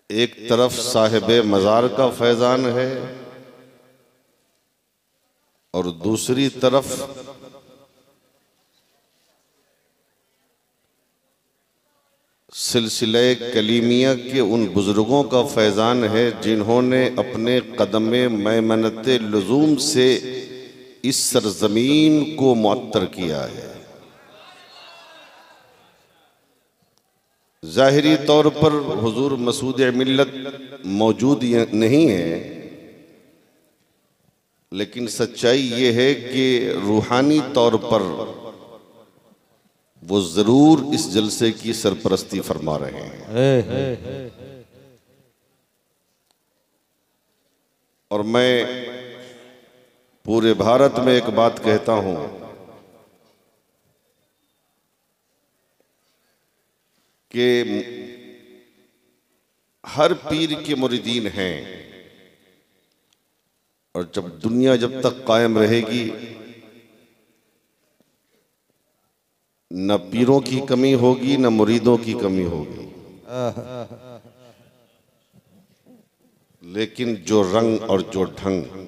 एक तरफ साहिबे मज़ार का फैज़ान है और दूसरी तरफ सिलसिले कलीमिया के उन बुजुर्गों का फैज़ान है जिन्होंने अपने कदमे मैमनत लुज़ूम से इस सरजमीन को मुअत्तर किया है। ज़ाहिरी तौर पर हुजूर मसूद मिल्लत मौजूद नहीं है, लेकिन सच्चाई ये है कि रूहानी तौर पर वो जरूर इस जलसे की सरपरस्ती फरमा रहे हैं। और मैं पूरे भारत में एक बात कहता हूं कि हर पीर के मुरीदीन हैं, और दुनिया जब तक कायम रहेगी न पीरों की कमी होगी न मुरीदों की कमी होगी। लेकिन जो रंग और जो ढंग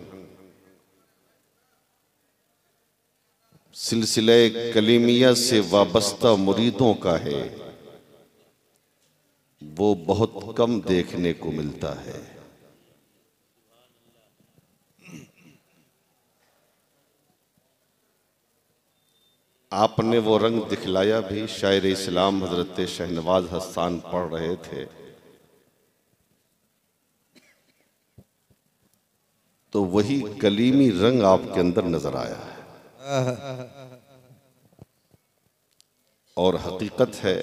सिलसिले कलीमिया से वाबस्ता मुरीदों का है, वो बहुत कम देखने को मिलता है। आपने वो रंग दिखलाया भी। शायर इस्लाम हजरत शहनवाज हसन पढ़ रहे थे तो वही कलीमी रंग आपके अंदर नजर आया है। और हकीकत है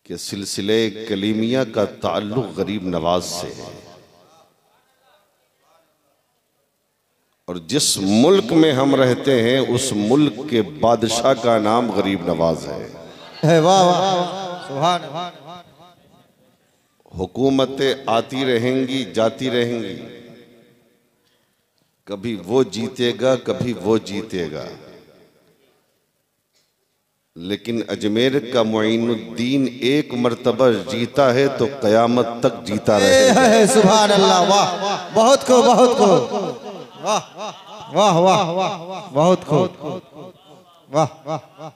कि सिलसिले कलीमिया का ताल्लुक गरीब नवाज से है, और जिस मुल्क में हम रहते हैं उस मुल्क के बादशाह का नाम गरीब नवाज है। वाह वाह सुभान अल्लाह। हुकूमतें आती रहेंगी जाती रहेंगी, कभी वो जीतेगा कभी वो जीतेगा, लेकिन अजमेर का मुईनुद्दीन एक मर्तबा जीता है तो कयामत तक जीता रहेगा। सुभान अल्लाह। वाह बहुत खूब बहुत खूब। वाह वाह वाह वाह बहुत खूब। वाह वाह।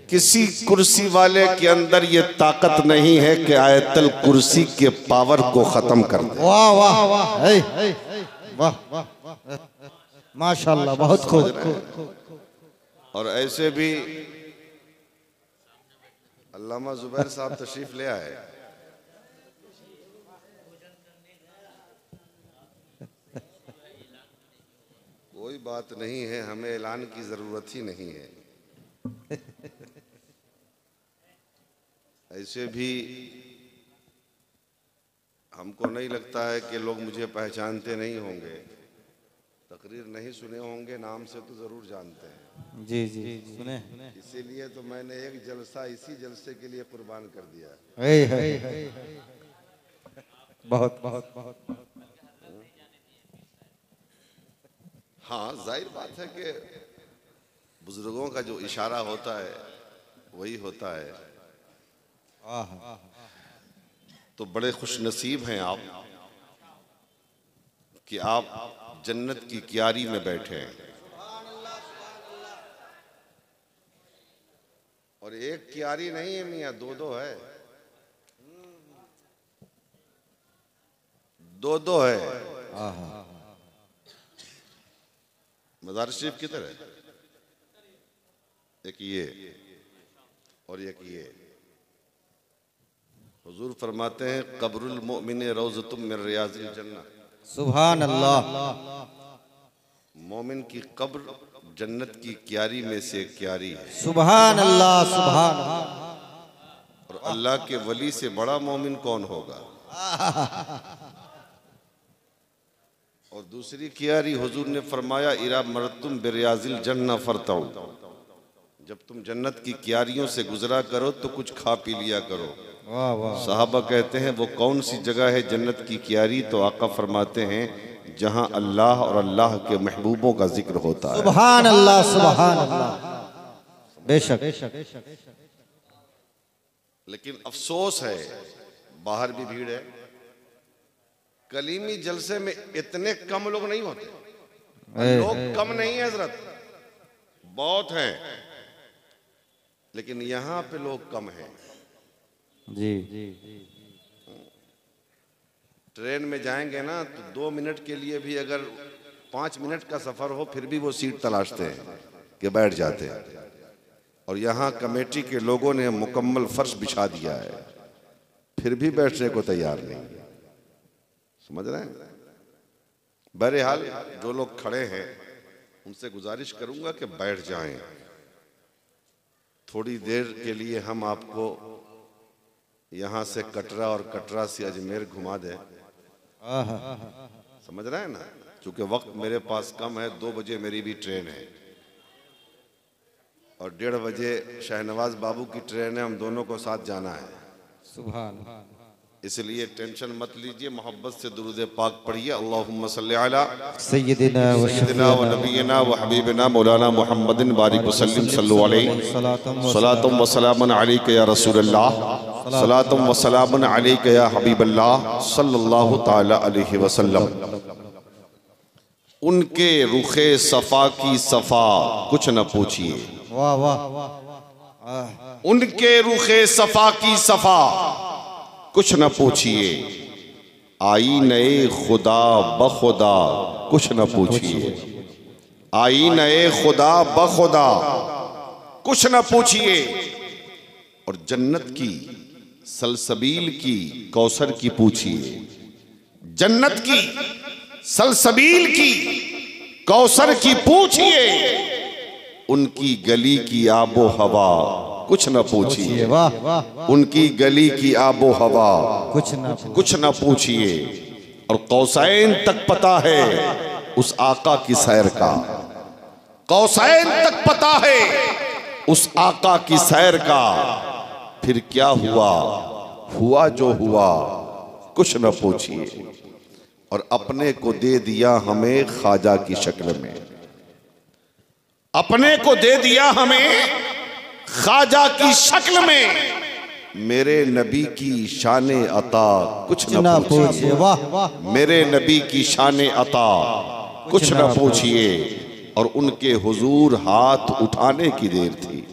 किसी कुर्सी वाले के अंदर ये ताकत नहीं है कि आयतल कुर्सी के पावर को खत्म कर दे। वाह वाह वाह वाह माशाल्लाह बहुत खूब। और ऐसे भी अल्लामा जुबैर साहब तशरीफ ले आए। कोई बात नहीं है, हमें ऐलान की जरूरत ही नहीं है। ऐसे भी हमको नहीं लगता है कि लोग मुझे पहचानते नहीं होंगे, तकरीर नहीं सुने होंगे, नाम से तो जरूर जानते हैं। जी जी सुने। इसीलिए तो मैंने एक जलसा इसी जलसे के लिए कुर्बान कर दिया। बहुत बहुत बहुत। हाँ, जाहिर बात है कि बुजुर्गों का जो इशारा होता है वही होता है। तो बड़े खुश नसीब हैं आप कि आप जन्नत की क्यारी में बैठे हैं। और एक क्यारी नहीं है मियाँ, दो दो है, दो दो है। मज़ार शरीफ किधर है? एक ये और एक ये। हुजूर फरमाते हैं कब्रुल मोमिन रौज़तुम मिन रियाज़िल जन्नह। सुभान अल्लाह। मोमिन की कब्र जन्नत की क्यारी में से एक क्यारी है। सुभान अल्लाह सुभान। और अल्लाह के वली से बड़ा मोमिन कौन होगा? और दूसरी क्यारी हुजूर ने फरमाया इरा मरतुम बिरियाजिल जन्नह फरताऊ, जब तुम जन्नत की क्यारियों से गुजरा करो तो कुछ खा पी लिया करो। साहबा कहते हैं वो कौन सी जगह है जन्नत की क्यारी? तो आका फरमाते हैं जहां अल्लाह और अल्लाह के महबूबों का जिक्र होता है। सुभान अल्लाह सुभान अल्लाह। बेशक लेकिन अफसोस है बाहर भी भीड़ है। कलीमी जलसे में इतने कम लोग नहीं होते। लोग कम नहीं है हजरत, बहुत हैं, लेकिन यहां पे लोग कम हैं। जी। ट्रेन में जाएंगे ना तो 2 मिनट के लिए भी अगर 5 मिनट का सफर हो फिर भी वो सीट तलाशते हैं कि बैठ जाते हैं। और यहाँ कमेटी के लोगों ने मुकम्मल फर्श बिछा दिया है, फिर भी बैठने को तैयार नहीं। समझ रहे हैं? बहरहाल जो लोग खड़े हैं उनसे गुजारिश करूंगा कि बैठ जाएं। थोड़ी देर के लिए हम आपको यहाँ से कटरा और कटरा से अजमेर घुमा दें। समझ रहे हैं ना? क्योंकि वक्त मेरे पास कम है। 2 बजे मेरी भी ट्रेन है और 1:30 बजे शहनवाज बाबू की ट्रेन है। हम दोनों को साथ जाना है। सुभान। इसलिए टेंशन मत लीजिए, मोहब्बत से दुरूद पाक पढ़िए। अल्लाहुम्मा सल्ली अला सय्यदिना व नबीना व हबीबना मौलाना मुहम्मदिन बारिक वसल्लम सल्लु अलैहि सलातुम व सलामुन अलैका या रसूलल्लाह सलातुम व सलामुन अलैका या हबीबल्लाह सल्लल्लाहु तआला अलैहि वसल्लम। उनके रुखे सफा की सफा कुछ न पूछिए। वाह वाह। उनके रुखे सफा की सफा कुछ न पूछिए। आई नए खुदा बखुदा कुछ न पूछिए। आई नए खुदा बखुदा कुछ न पूछिए। और जन्नत की सलसबील की कौसर की पूछिए। जन्नत की सलसबील की कौसर की पूछिए। उनकी गली की आबो हवा कुछ न पूछिए। उनकी गली की आबो हवा कुछ न पूछिए। और कौसैन तक पता है उस आका की सैर का। कौसैन तक पता है उस आका की सैर का। फिर क्या हुआ, हुआ जो हुआ कुछ न पूछिए। और अपने को दे दिया हमें ख्वाजा की शक्ल में। अपने को दे दिया हमें ख्वाजा की शक्ल में। मेरे नबी की शान अता कुछ न पूछिए। मेरे नबी की शान अता कुछ न पूछिए। और उनके हुजूर हाथ उठाने की देर थी।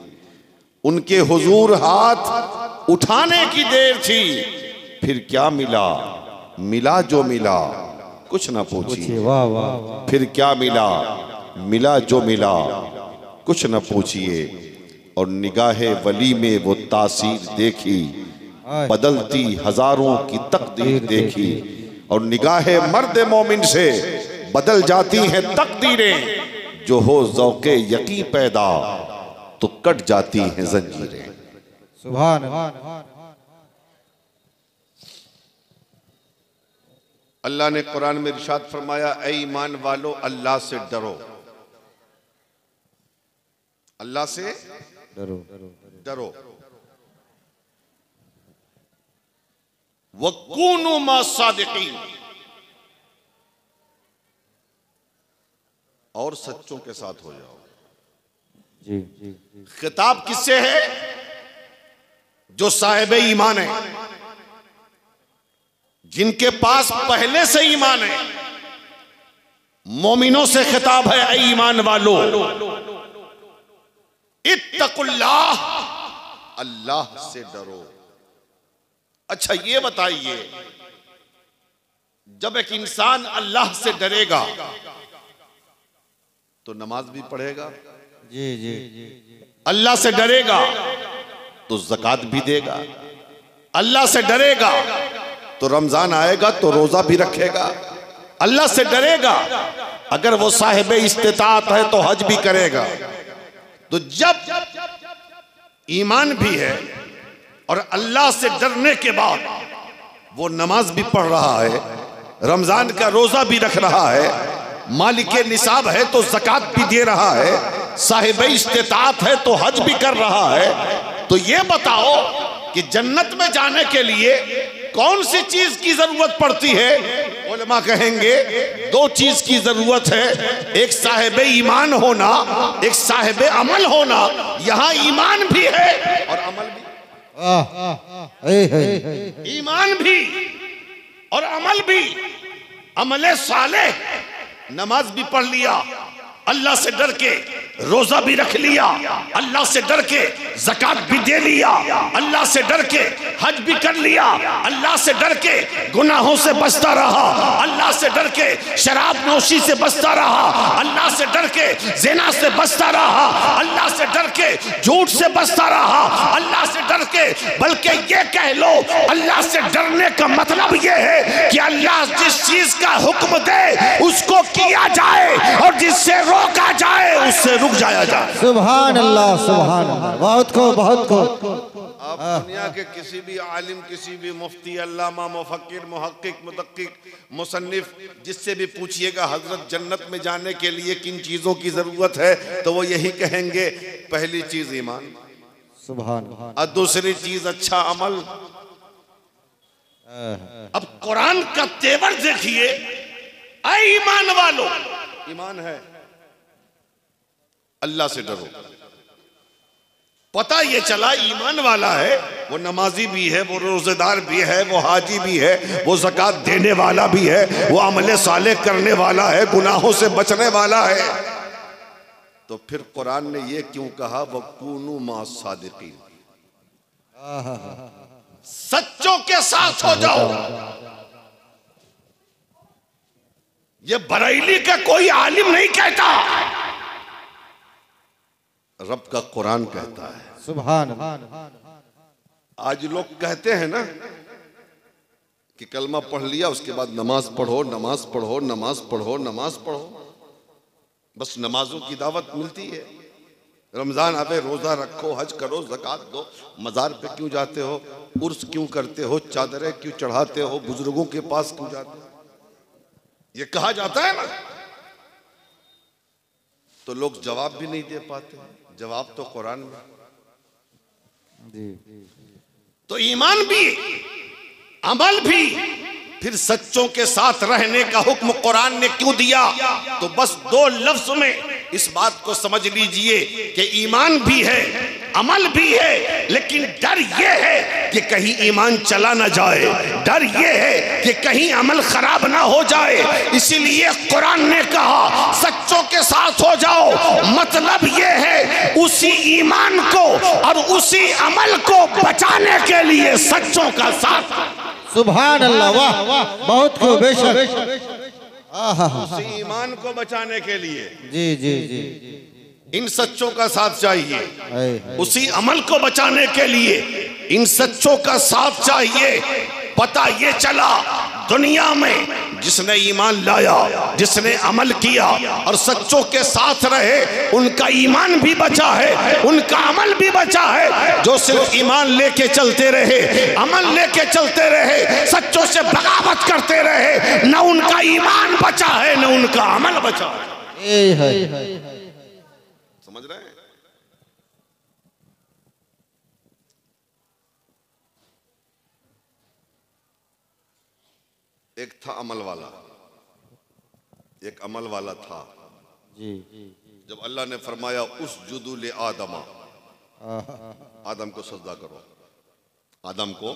उनके हुजूर हाथ उठाने की देर थी। फिर क्या मिला, मिला जो मिला कुछ न पूछिए। फिर क्या मिला, मिला जो मिला कुछ न पूछिए। और निगाहे वली में वो तासीर देखी, बदलती हजारों की तकदीर देखी। और निगाहे मर्द मोमिन से बदल जाती हैं तकदीरें। जो हो ज़ौक़े यकी पैदा तो कट जाती हैं जंजीरें। सुभान। अल्लाह ने कुरान में इरशाद फरमाया, ऐ ईमान वालो अल्लाह से डरो। अल्लाह से डरो। वकूनु मास्सादिकीन, और सच्चों के साथ हो जाओ। जी। खिताब किससे है? जो साहिब ईमान है, जिनके पास पहले से ईमान है। मोमिनों से खिताब है, ऐ ईमान वालो इत्तकुल्लाह, अल्लाह से डरो। अच्छा ये बताइए, जब एक इंसान अल्लाह से डरेगा तो नमाज भी पढ़ेगा। जी। अल्लाह से डरेगा तो ज़कात भी देगा। अल्लाह से डरेगा तो रमजान आएगा तो रोजा भी रखेगा। अल्लाह से डरेगा, अगर वो साहिब इस्तिताअत है तो हज भी करेगा। तो जब ईमान भी है और अल्लाह से डरने के बाद वो नमाज भी पढ़ रहा है, रमजान का रोजा भी रख रहा है, मालिके निसाब है तो ज़कात भी दे रहा है, साहिब इस्तिताअत है तो हज भी कर रहा है, तो ये बताओ कि जन्नत में जाने के लिए कौन सी चीज की जरूरत पड़ती है? उलमा कहेंगे 2 चीज की जरूरत है, एक साहिब ईमान होना, एक साहिब अमल होना। यहां ईमान भी है और अमल भी। ईमान भी और अमल भी। अमले साले, नमाज भी पढ़ लिया, अल्लाह से डर के रोजा भी रख लिया, अल्लाह से डर के ज़कात भी दे लिया, अल्लाह से डर के हज भी कर लिया, अल्लाह से डर के गुनाहों से बचता रहा, अल्लाह से डर के शराब नोशी से बचता रहा, अल्लाह से डर के ज़िना से बचता रहा, अल्लाह से डर के झूठ से बचता रहा, अल्लाह से डर के, बल्कि ये कह लो अल्लाह से डरने का मतलब ये है कि अल्लाह जिस चीज का हुक्म दे उसको किया जाए और जिससे रोका जाए उससे रुक जाया जाए। सुभान अल्लाह, सुभान अल्लाह। बहुत को, बहुत को। आप दुनिया के किसी भी आलिम, किसी भी मुफ्ती, अल्लामा, मुफक्किर, मुहक्किक, मुदक्किक, मुसन्निफ, जिससे भी पूछिएगा हजरत जन्नत में जाने के लिए किन चीजों की जरूरत है, तो वो यही कहेंगे, पहली चीज ईमान, सुभान, और दूसरी चीज अच्छा अमल। अब कुरान का तेवर देखिए, ऐ ईमान वालों, ईमान है अल्लाह से डरो। पता ये चला ईमान वाला है, वो नमाजी भी है, वो रोजेदार भी है, वो हाजी भी है, वो ज़कात देने वाला भी है, वो अमले साले करने वाला है, गुनाहों से बचने वाला है। तो फिर कुरान ने ये क्यों कहा, वकूनू मा सादिकीन, सच्चों के साथ हो जाओ। ये बरेली का कोई आलिम नहीं कहता, रब का कुरान कहता है। सुभान। आज लोग कहते हैं ना कि कलमा पढ़ लिया उसके बाद नमाज पढ़ो, नमाज पढ़ो, नमाज पढ़ो, नमाज पढ़ो, बस नमाजों की दावत मिलती है। रमजान आवे रोजा रखो, हज करो, ज़कात दो, मज़ार पे क्यों जाते हो, उर्स क्यों करते हो, चादरें क्यों चढ़ाते हो, बुजुर्गों के पास क्यों जाते हो, ये कहा जाता है ना। तो लोग जवाब भी नहीं दे पाते, जवाब तो कुरान में। तो ईमान भी, अमल भी, फिर सच्चों के साथ रहने का हुक्म कुरान ने क्यों दिया, तो बस दो लफ्ज में इस बात को समझ लीजिए कि ईमान भी है, अमल भी है, लेकिन डर ये है कि कहीं ईमान चला ना जाए, डर ये है कि कहीं अमल खराब ना हो जाए। इसीलिए कुरान ने कहा सच्चों के साथ हो जाओ, मतलब ये है उसी ईमान को और उसी अमल को बचाने के लिए सच्चों का साथ। सुभान अल्लाह, वाह वाह, बहुत को, बेशक। उसी ईमान को बचाने के लिए जी जी जी, इन सच्चों का साथ चाहिए, उसी अमल को बचाने के लिए इन सच्चों का साथ चाहिए। पता ये चला दुनिया में जिसने ईमान लाया, जिसने अमल किया और सच्चों के साथ रहे, उनका ईमान भी बचा है, उनका अमल भी बचा है। जो सिर्फ ईमान लेके चलते रहे, अमल लेके चलते रहे, सच्चों से बगावत करते रहे, न उनका ईमान बचा है न उनका अमल बचा है। समझ रहे हैं? एक था अमल वाला, एक अमल वाला था जी। जब अल्लाह ने फरमाया उस जुदुल आदमा, आदम को सजदा करो, आदम को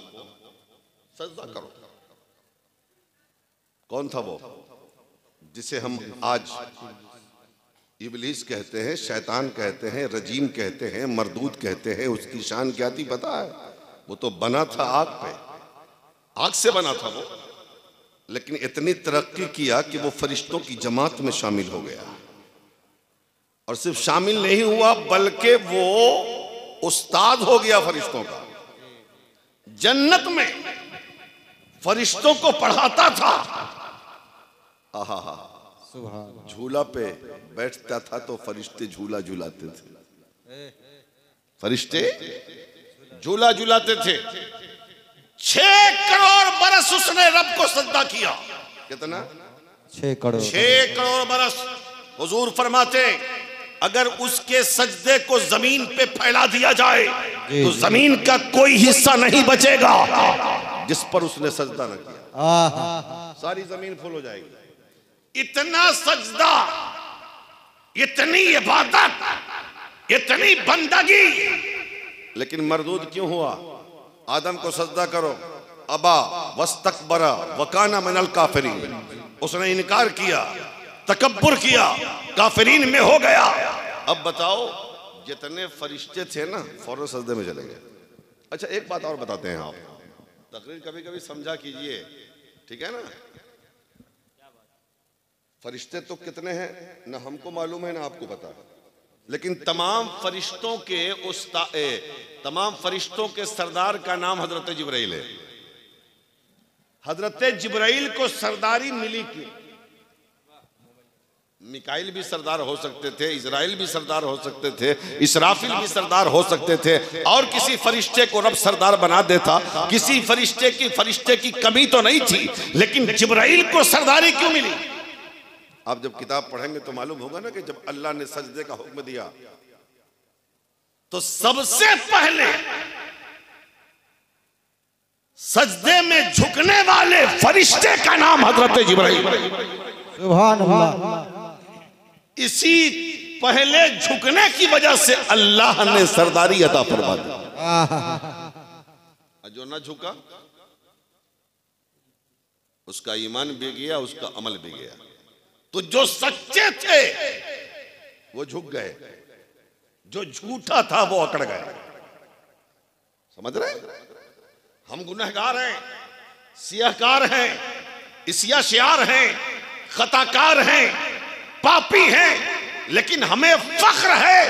सजदा करो। कौन था वो जिसे हम आज इब्लीस कहते हैं, शैतान कहते हैं, रजीम कहते हैं, मरदूद कहते हैं? उसकी शान क्या थी पता है? वो तो बना था आग पे, आग से बना था वो, लेकिन इतनी तरक्की किया कि वो फरिश्तों की जमात में शामिल हो गया। और सिर्फ शामिल नहीं हुआ बल्कि वो उस्ताद हो गया फरिश्तों का। जन्नत में फरिश्तों को पढ़ाता था। आहा, झूला पे बैठता था तो फरिश्ते झूला झूलाते थे, फरिश्ते झूला झूलाते थे। 6 करोड़ बरस उसने रब को सजदा किया। कितना? 6 करोड़। 6 करोड़ बरस। हुजूर फरमाते अगर उसके सजदे को जमीन पे फैला दिया जाए तो जमीन का कोई हिस्सा नहीं बचेगा जिस पर उसने सजदा न किया। सारी जमीन फुल हो जाएगी। इतना सजदा, इतनी इबादत, इतनी बंदगी, लेकिन मरदूद क्यों हुआ? आदम को सजदा करो, अबा वस्तकबरा वकाना मिनल काफिरीन, उसने इनकार किया, तकब्बुर किया, काफिरीन में हो गया। अब बताओ जितने फरिश्ते थे ना फौरन सजदे में चले गए। अच्छा एक बात और बताते हैं, आप तकरीर कभी कभी समझा कीजिए, ठीक है ना। फरिश्ते तो कितने हैं ना हमको मालूम है ना आपको पता है, लेकिन तमाम फरिश्तों के सरदार का नाम हजरत जिब्राइल है। हजरत जिब्राइल को सरदारी मिली क्यों? मिकाइल भी सरदार हो सकते थे, इजराइल भी सरदार हो सकते थे, इसराफिल भी सरदार हो सकते थे, और किसी फरिश्ते को रब सरदार बना देता। किसी फरिश्ते की कमी तो नहीं थी, लेकिन जिब्राइल को सरदारी क्यों मिली? आप जब किताब पढ़ेंगे तो मालूम होगा ना कि जब अल्लाह ने सजदे का हुक्म दिया तो सबसे पहले सजदे में झुकने वाले फरिश्ते का नाम हजरत जिब्राइल। सुभान अल्लाह। इसी पहले झुकने की वजह से अल्लाह ने सरदारी अता फरमा दी। जो ना झुका उसका ईमान भी गया, उसका अमल भी गया। तो जो सच्चे थे वो झुक गए, जो झूठा था वो अकड़ गए। समझ रहे? हम गुनहगार हैं, सियाहकार हैं, इस्याशियार हैं, खताकार हैं, पापी हैं, लेकिन हमें फख्र है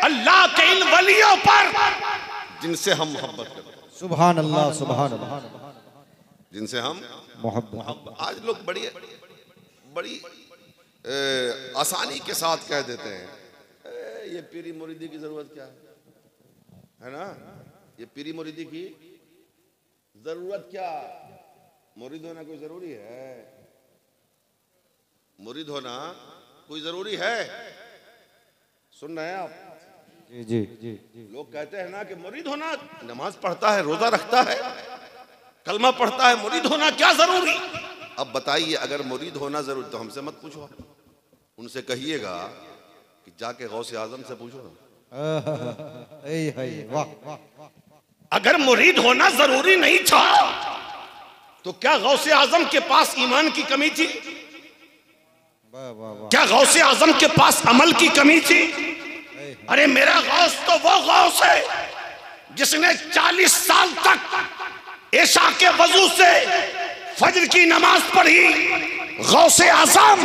अल्लाह के इन वलियों पर जिनसे हम मोहब्बत करते हैं। सुभान अल्लाह, सुभान अल्लाह। जिनसे हम मोहब्बत। आज लोग बड़ी आसानी के साथ कह देते हैं ये पीरी मुरीदी की जरूरत क्या है ना, ये पीरी मुरीदी की जरूरत क्या? मुरीद होना कोई जरूरी है? मुरीद होना कोई जरूरी है? सुन रहे हैं आप? जी जी जी। लोग कहते हैं ना कि मुरीद होना, नमाज पढ़ता है, रोजा रखता है, कलमा पढ़ता है, मुरीद होना क्या जरूरी? अब बताइए, अगर मुरीद होना जरूरी तो हमसे मत पूछो, उनसे कहिएगा कि जाके गौसे आजम से पूछो ना। वाह। अगर मुरीद होना जरूरी नहीं था तो क्या गौसे आजम के पास ईमान की कमी थी? क्या गौसे आजम के पास अमल की कमी थी? अरे मेरा गौस तो वो गौस है जिसने 40 साल तक ऐशा के वजू से फजर की नमाज पढ़ी। गौसे आजम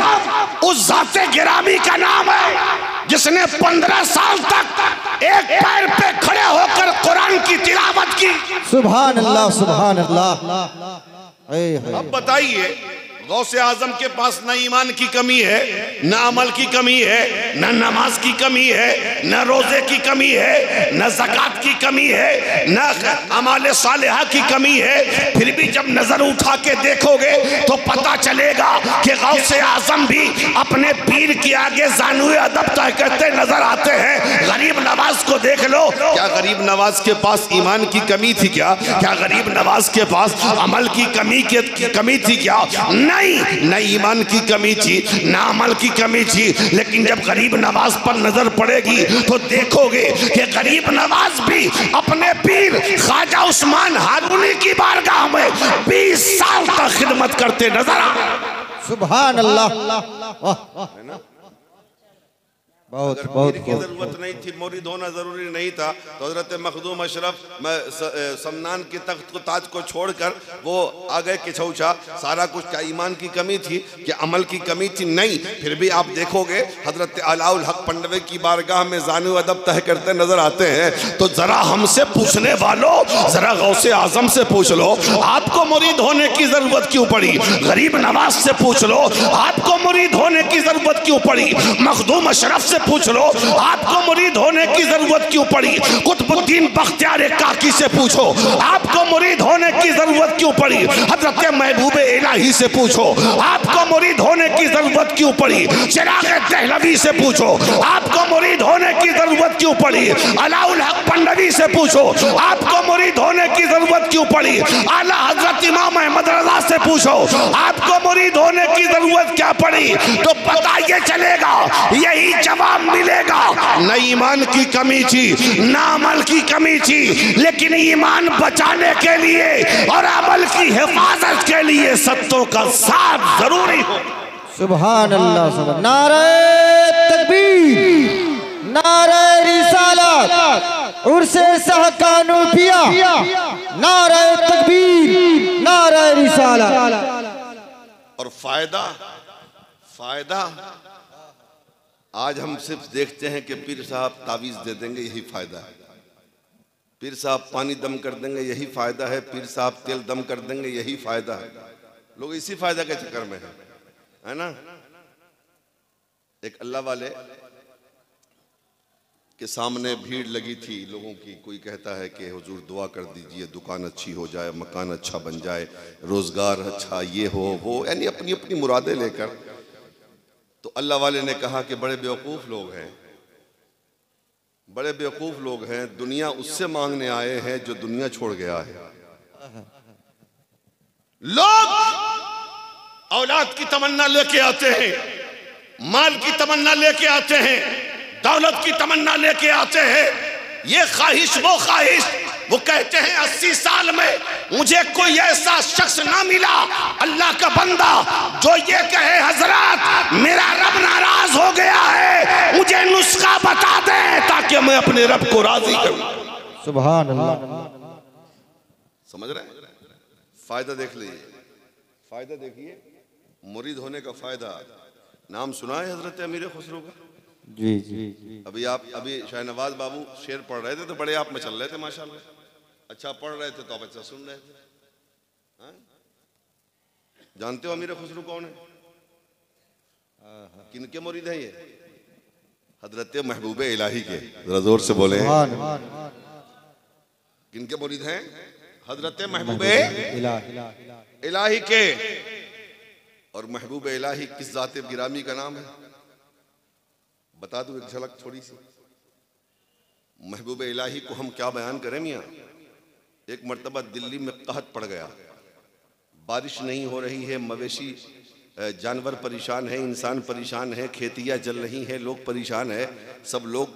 उस ज़ाते गिरामी का नाम है जिसने 15 साल तक एक पैर पे खड़े होकर कुरान की तिलावत की। सुभान अल्लाह, सुभान अल्लाह। अब बताइए, गौसे आजम के पास न ईमान की कमी है, न अमल की कमी है, न नमाज की कमी है, न रोजे की कमी है, न ज़कात की कमी है, न अमाल सालिहा की कमी है, फिर भी जब नजर उठा के देखोगे तो पता चलेगा कि गौसे आजम भी अपने पीर के आगे ज़ानुए अदब तय करते नजर आते हैं। गरीब नवाज को देख लो, क्या गरीब नवाज के पास ईमान की कमी थी? क्या गरीब नवाज के पास अमल की कमी थी? क्या न ईमान की कमी थी, न अमल की कमी थी। लेकिन जब गरीब नवाज पर नजर पड़ेगी तो देखोगे कि गरीब नवाज भी अपने पीर ख्वाजा उस्मान हारूनी की बारगाह में 20 साल तक खिदमत करते नजर आए। सुभान अल्लाह। बहुत की जरूरत नहीं थी, मुरीद होना जरूरी नहीं था, तो हजरत मखदूम अशरफ समनान के तख्त को ताज को छोड़कर वो आ गए किछौछा। सारा कुछ क्या ईमान की कमी थी, क्या अमल की कमी थी? नहीं। फिर भी आप देखोगे हजरत अलाउल हक पंडवे की बारगाह में ज़ानु अदब तय करते नजर आते हैं। तो जरा हमसे पूछने वालों, जरा गौसे आजम से पूछ लो, आपको मुरीद होने की जरूरत क्यों पड़ी? गरीब नवाज से पूछ लो, आपको मुरीद होने की जरूरत क्यों पड़ी? मखदूम अशरफ से पूछ लो, आपको मुरीद होने की जरूरत क्यों पड़ी? कुतुबुद्दीन बख्तियार काकी से पूछो, आपको मुरीद होने की जरूरत क्यों पड़ी? हजरत महबूब इलाही से पूछो, आपको मुरीद होने की जरूरत क्यों पड़ी? चिराग दहलवी से पूछो, आपको मुरीद होने की जरूरत क्यों पड़ी? अलाउल हक पंडवी से पूछो, आपको मुरीद होने की जरूरत क्यों पड़ी? आला हजरत इमाम अहमद रज़ा से पूछो आपको मुरीद होने की जरूरत क्या पड़ी, तो पता ये चलेगा, यही जवाब मिलेगा। न ईमान की कमी थी, न अमल की कमी थी, लेकिन ईमान बचाने के लिए और अमल की हिफाजत के लिए सत्तों का साथ जरूरी हो। सुभान अल्लाह, सुभान। नारे तकबीर, नारे रिसालत, उर्से सहकानूपिया, नारे तकबीर, नारे रिसालत। और फायदा फायदा आज हम सिर्फ देखते हैं कि पीर साहब तावीज़ दे देंगे, यही फायदा है। पीर साहब पानी दम कर देंगे, यही फायदा है। पीर साहब तेल दम कर देंगे, यही फायदा है। लोग इसी फायदा के चक्कर में है ना। एक अल्लाह वाले के सामने भीड़ लगी थी लोगों की। कोई कहता है कि हुजूर दुआ कर दीजिए दुकान अच्छी हो जाए, मकान अच्छा बन जाए, रोजगार अच्छा, ये हो वो, यानी अपनी अपनी मुरादें लेकर। तो अल्लाह वाले ने कहा कि बड़े बेवकूफ़ लोग हैं, बड़े बेवकूफ़ लोग हैं। दुनिया उससे मांगने आए हैं जो दुनिया छोड़ गया है। लोग औलाद की तमन्ना लेके आते हैं, माल की तमन्ना लेके आते हैं, दौलत की तमन्ना लेके आते हैं, ये ख्वाहिश वो ख्वाहिश। वो कहते हैं 80 साल में मुझे कोई ऐसा शख्स ना मिला, अल्लाह का बंदा, जो ये कहे हजरत मेरा रब नाराज हो गया है, मुझे नुस्खा बता दे ताकि मैं अपने रब को राजी करूं। सुभान अल्लाह। समझ रहे हैं? फायदा देख लीजिए, फायदा देखिए, मुरीद होने का फायदा। नाम सुना है हजरत अमीर खुसरो का? जी जी जी। अभी शाहनवाज बाबू शेर पढ़ रहे थे तो बड़े आप में चल रहे थे माशाल्लाह। अच्छा पढ़ रहे थे तो आप अच्छा सुन रहे थे। हाँ? जानते हो अमीर खुसरो कौन है? किनके मुरीद हैं ये? हजरत महबूब इलाही के। जरा जोर से बोले। किनके मुरीद हैं? हजरत महबूब इलाही के। और महबूब इलाही किस जाते गिरामी का नाम है? बता दूं एक झलक थोड़ी सी। महबूब इलाही को हम क्या बयान करें मियाँ। एक मर्तबा दिल्ली में कहत पड़ गया, बारिश नहीं हो रही है, मवेशी जानवर परेशान है, इंसान परेशान है, खेतियाँ जल रही हैं, लोग परेशान है। सब लोग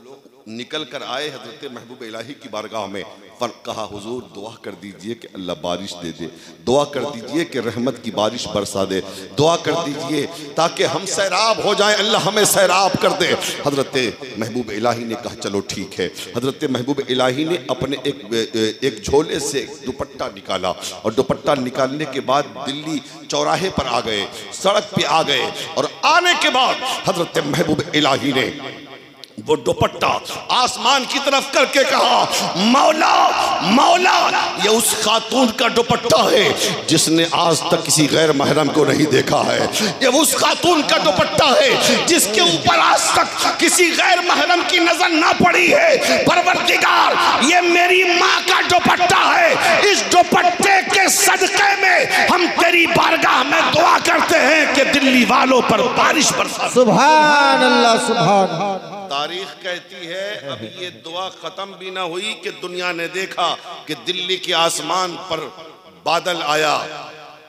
निकल कर आए हजरत महबूब इलाही की बारगाह में। पर कहा हुजूर दुआ कर दीजिए कि अल्लाह बारिश दे दे, दुआ कर दीजिए कि रहमत की बारिश बरसा दे, दुआ कर दीजिए ताकि हम सैराब हो जाएं, अल्लाह हमें सैराब कर दे। हजरत महबूब इलाही ने कहा चलो ठीक है। हजरत महबूब इलाही ने अपने एक झोले से दुपट्टा निकाला और दुपट्टा निकालने के बाद दिल्ली चौराहे पर आ गए, सड़क पे आ गए। और आने के बाद हजरत महबूब इलाही ने वो दुपट्टा आसमान की तरफ करके कहा, मौला मौला, ये उस खातून का दुपट्टा है जिसने आज तक किसी गैर महरम को नहीं देखा है। ये उस खातून का दुपट्टा है जिसके ऊपर आज तक किसी गैर महरम की नजर ना पड़ी है। परवरदिगार, ये मेरी माँ का दुपट्टा है, इस दुपट्टे के सदके में हम तेरी बारगाह में दुआ करते हैं कि दिल्ली वालों पर बारिश बरसा। सुभान अल्लाह, सुभान। तारीख कहती है अभी ये दुआ खत्म भी ना हुई कि दुनिया ने देखा कि दिल्ली के आसमान पर बादल आया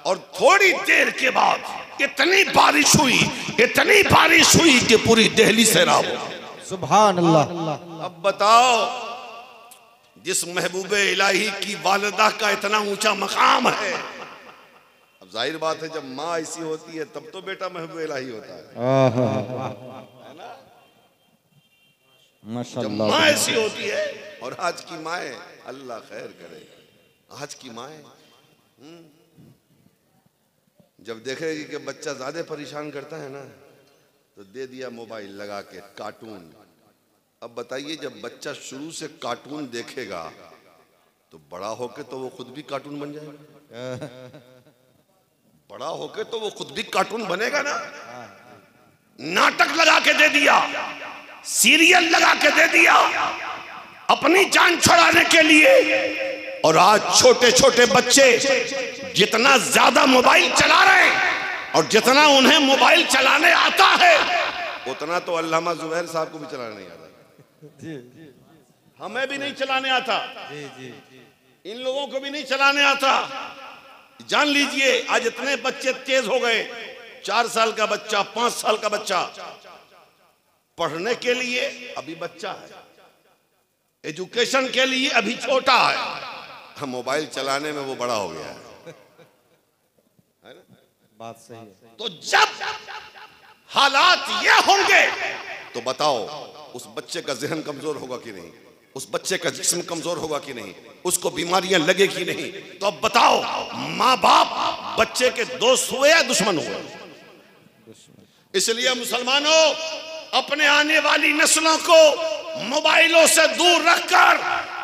और थोड़ी देर के बाद इतनी बारिश हुई, इतनी बारिश हुई कि पूरी दिल्ली सैराब हो। सुभान अल्लाह। अब बताओ, जिस महबूब इलाही की वालिदा का इतना ऊंचा मकाम है, अब जाहिर बात है जब माँ ऐसी होती है तब तो बेटा महबूब इलाही होता है ना। जब माँ ऐसी होती है, और आज की माए अल्लाह खैर करे, आज की माए जब देखेगी कि बच्चा ज्यादा परेशान करता है ना तो दे दिया मोबाइल लगा के कार्टून। अब बताइए जब बच्चा शुरू से कार्टून देखेगा तो बड़ा होके तो वो खुद भी कार्टून बन जाएगा। बड़ा होके तो वो खुद भी कार्टून बनेगा ना। नाटक लगा के दे दिया, सीरियल लगा के दे दिया अपनी जान छुड़ाने के लिए। और आज छोटे छोटे बच्चे जितना ज्यादा मोबाइल चला रहे हैं और जितना उन्हें मोबाइल चलाने आता है उतना तो अल्लामा जुबैर साहब को भी चलाने नहीं आता। हमें भी नहीं चलाने आता। इन लोगों को भी नहीं चलाने आता। जान लीजिए आज इतने बच्चे तेज हो गए, 4 साल का बच्चा, 5 साल का बच्चा पढ़ने के लिए अभी बच्चा है, एजुकेशन के लिए अभी छोटा है, मोबाइल चलाने में वो बड़ा हो गया है ना? बात सही है। तो जब हालात ये होंगे तो बताओ उस बच्चे का जहन कमजोर होगा कि नहीं, उस बच्चे का जिस्म कमजोर होगा कि नहीं, उसको बीमारियां लगे कि नहीं। तो अब बताओ माँ बाप बच्चे के दोस्त हुए या दुश्मन हुए? इसलिए मुसलमानों अपने आने वाली नस्लों को मोबाइलों से दूर रखकर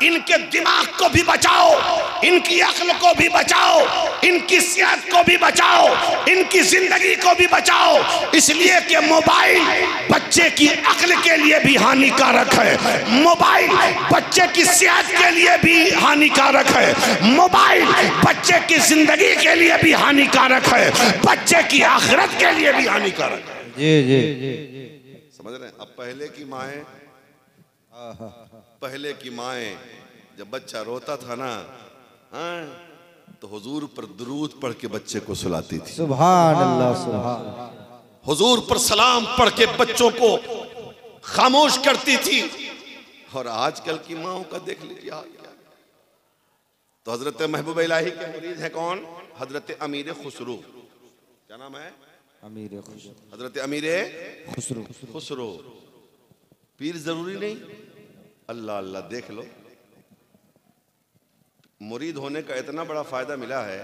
इनके दिमाग को भी बचाओ, इनकी अक्ल को भी बचाओ, इनकी सेहत को भी बचाओ, इनकी जिंदगी को भी बचाओ। इसलिए कि मोबाइल बच्चे की अक्ल के लिए भी हानिकारक है, मोबाइल बच्चे की सेहत के लिए भी हानिकारक है, मोबाइल बच्चे की जिंदगी के लिए भी हानिकारक है, बच्चे की आखिरत के लिए भी हानिकारक है। जी जी समझ रहे हैं? अब पहले की माएँ जब बच्चा रोता था ना, हाँ, तो हुजूर पर दुरूद पढ़ के बच्चे को सुलाती थी। सुभान अल्लाह, सुभान। हुजूर पर सलाम पढ़ के बच्चों को खामोश करती थी। और आजकल की माओं का देख लीजिए हाल क्या। तो हजरत महबूब इलाही के मुरीद है कौन? हजरत अमीर खुसरो। क्या नाम है? अमीर खुसरो। हजरत अमीर खुसरो। खुसरो पीर जरूरी नहीं, अल्लाह अल्लाह देख लो। मुरीद होने का इतना बड़ा फायदा मिला है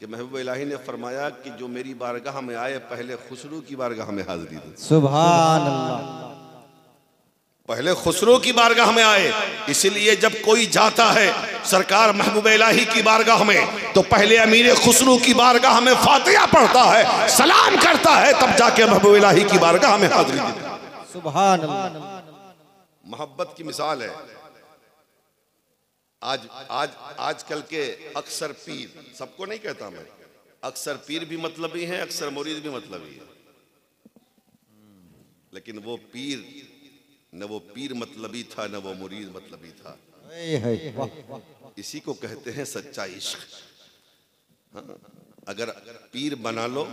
कि महबूब इलाही ने फरमाया कि जो मेरी बारगाह में आए पहले खुसरो की बारगाह में हाजिरी दे। सुभान अल्लाह। पहले खुसरो की बारगाह में आए। इसीलिए जब कोई जाता है सरकार महबूब इलाही की बारगाह में तो पहले अमीर खुसरो की बारगाह में फातिहा पढ़ता है, सलाम करता है, तब जाके महबूब इलाही की बारगाह में हाजिरी देता है। सुभान अल्लाह। मोहब्बत की मिसाल है। आजकल के अक्सर पीर, सबको नहीं कहता मैं, अक्सर पीर भी मतलबी हैं, अक्सर मुरीद भी मतलबी है। लेकिन वो पीर न वो पीर मतलबी था न वो मुरीद मतलबी था। इसी को कहते हैं सच्चा इश्क। हाँ, अगर पीर बना लो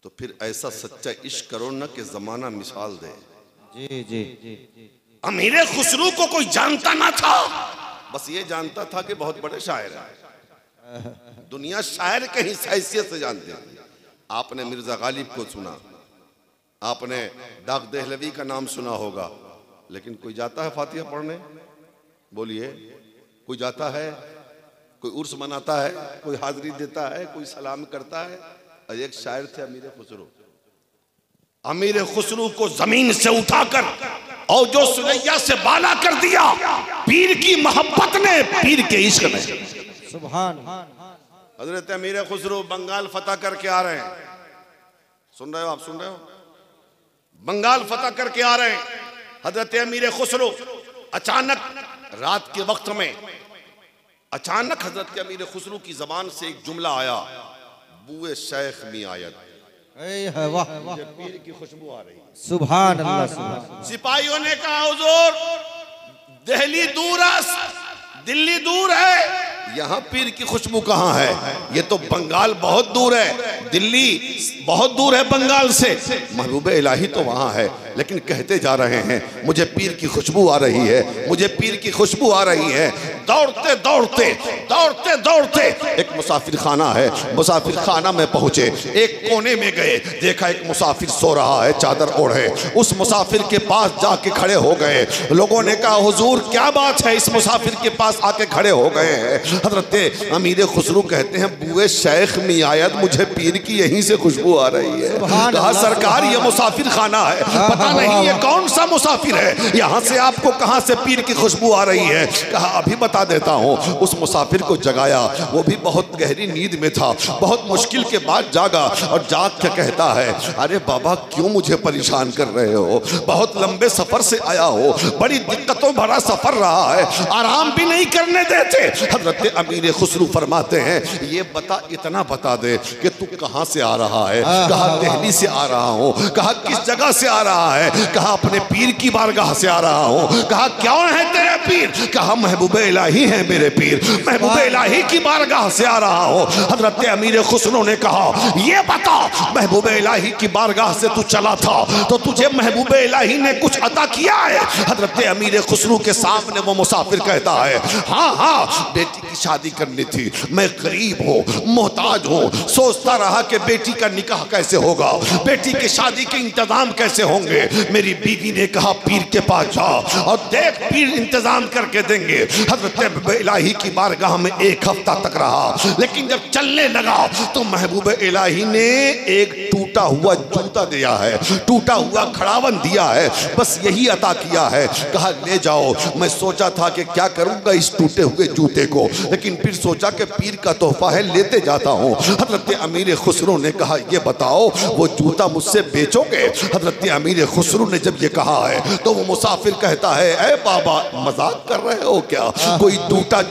तो फिर ऐसा सच्चा इश्क करो ना कि जमाना मिसाल दे। जी जी। अमीर खुसरो को कोई जानता ना था, बस ये जानता था कि बहुत बड़े शायर हैं। दुनिया शायर के ही हैसियत से जानते हैं। आपने मिर्जा गालिब को सुना, आपने डाक दहलवी का नाम सुना होगा, लेकिन कोई जाता है फातिहा पढ़ने? बोलिए, कोई जाता है? कोई उर्स मनाता है, कोई हाजिरी देता है, कोई सलाम करता है? और एक शायर थे अमीर खुसरो। अमीर खुसरो को जमीन से उठाकर और जो सुरैया से बाला कर दिया पीर की मोहब्बत ने, पीर के इश्क ने। सुभान। हजरत अमीर खुसरो बंगाल फतह करके आ रहे हैं। सुन रहे हो आप? सुन रहे हो? बंगाल फतह करके आ रहे हैं हजरत अमीर खुसरो। अचानक रात के वक्त में अचानक हजरत अमीर खुसरो की जबान से एक जुमला आया, बुए शेख मी आयत। वाह, पीर की खुशबू आ रही। सुभान अल्लाह। सिपाहियों ने कहा हुजूर दिल्ली दूर है, दिल्ली दूर है, यहाँ पीर की खुशबू कहाँ है? ये तो बंगाल बहुत दूर है, दिल्ली बहुत दूर है बंगाल से। महबूब इलाही तो वहाँ है, लेकिन कहते जा रहे हैं मुझे पीर की खुशबू आ रही है, मुझे पीर की खुशबू आ रही है। दौड़ते दौड़ते दौड़ते दौड़ते एक मुसाफिर खाना है, मुसाफिर खाना में पहुंचे, एक कोने में गए, देखा एक मुसाफिर सो रहा है चादर ओढ़े। उस मुसाफिर के पास जाके खड़े हो गए। लोगों ने कहा हुजूर क्या बात है, इस मुसाफिर के पास आके खड़े हो गए हैं? हजरत अमीर खुसरो कहते हैं बुए शेख मी आयत, मुझे पीर की यहीं से खुशबू आ रही है। कहा सरकार ये मुसाफिर खाना है, पता नहीं ये कौन सा मुसाफिर है, यहाँ से आपको कहाँ से पीर की खुशबू आ रही है? कहा अभी बता देता हूँ। उस मुसाफिर को जगाया, वो भी बहुत गहरी नींद में था, बहुत मुश्किल के बाद जागा और जाग के कहता है अरे बाबा क्यों मुझे परेशान कर रहे हो, बहुत लंबे सफर से आया हो, बड़ी दिक्कतों भरा सफर रहा है, आराम भी नहीं करने देते। हजरत अमीर खुसरो फरमाते हैं ये बता, इतना बता दे कि तू कहाँ से आ रहा है? कहा दिल्ली से आ रहा हूँ। कहा किस जगह से आ रहा है? कहा अपने पीर की बारगाह से आ रहा हूँ। कहा कौन है तेरे पीर? कहा महबूब इलाही है मेरे पीर, महबूब इलाही की बारगाह से आ रहा हूँ। हजरत अमीर खुसरो ने कहा ये बता, महबूब इलाही की बारगाह से तू चला था तो तुझे महबूब इलाही ने कुछ अता किया है? हजरत अमीर खुसरो के सामने वो मुसाफिर कहता है हाँ हाँ, बेटी की शादी करनी थी, मैं गरीब हूँ, मोहताज हूँ, सोचता रहा कि बेटी का निकाह कैसे होगा, बेटी की शादी के इंतजाम कैसे होंगे। मेरी बीवी ने कहा पीर के पास जा और देख, पीर इंतजाम करके देंगे। हजरत इलाही की बारगाह में एक हफ्ता तक रहा, लेकिन जब चलने लगा तो महबूब इलाही ने एक टूटा हुआ जूता दिया है, टूटा हुआ खड़ावन दिया है, बस यही अता किया है। कहा ले जाओ। मैं सोचा था कि क्या करूंगा इस टूटे हुए जूते को, लेकिन फिर सोचा कि पीर का तोहफा है, लेते जाता हूँ। हजरत अमीर खुसरो ने कहा ये बताओ, वो जूता मुझसे बेचोगे? हजरत अमीर खुसरो ने जब ये कहा है तो वो मुसाफिर कहता है ए बाबा, मजाक कर रहे हो क्या? कोई टूटा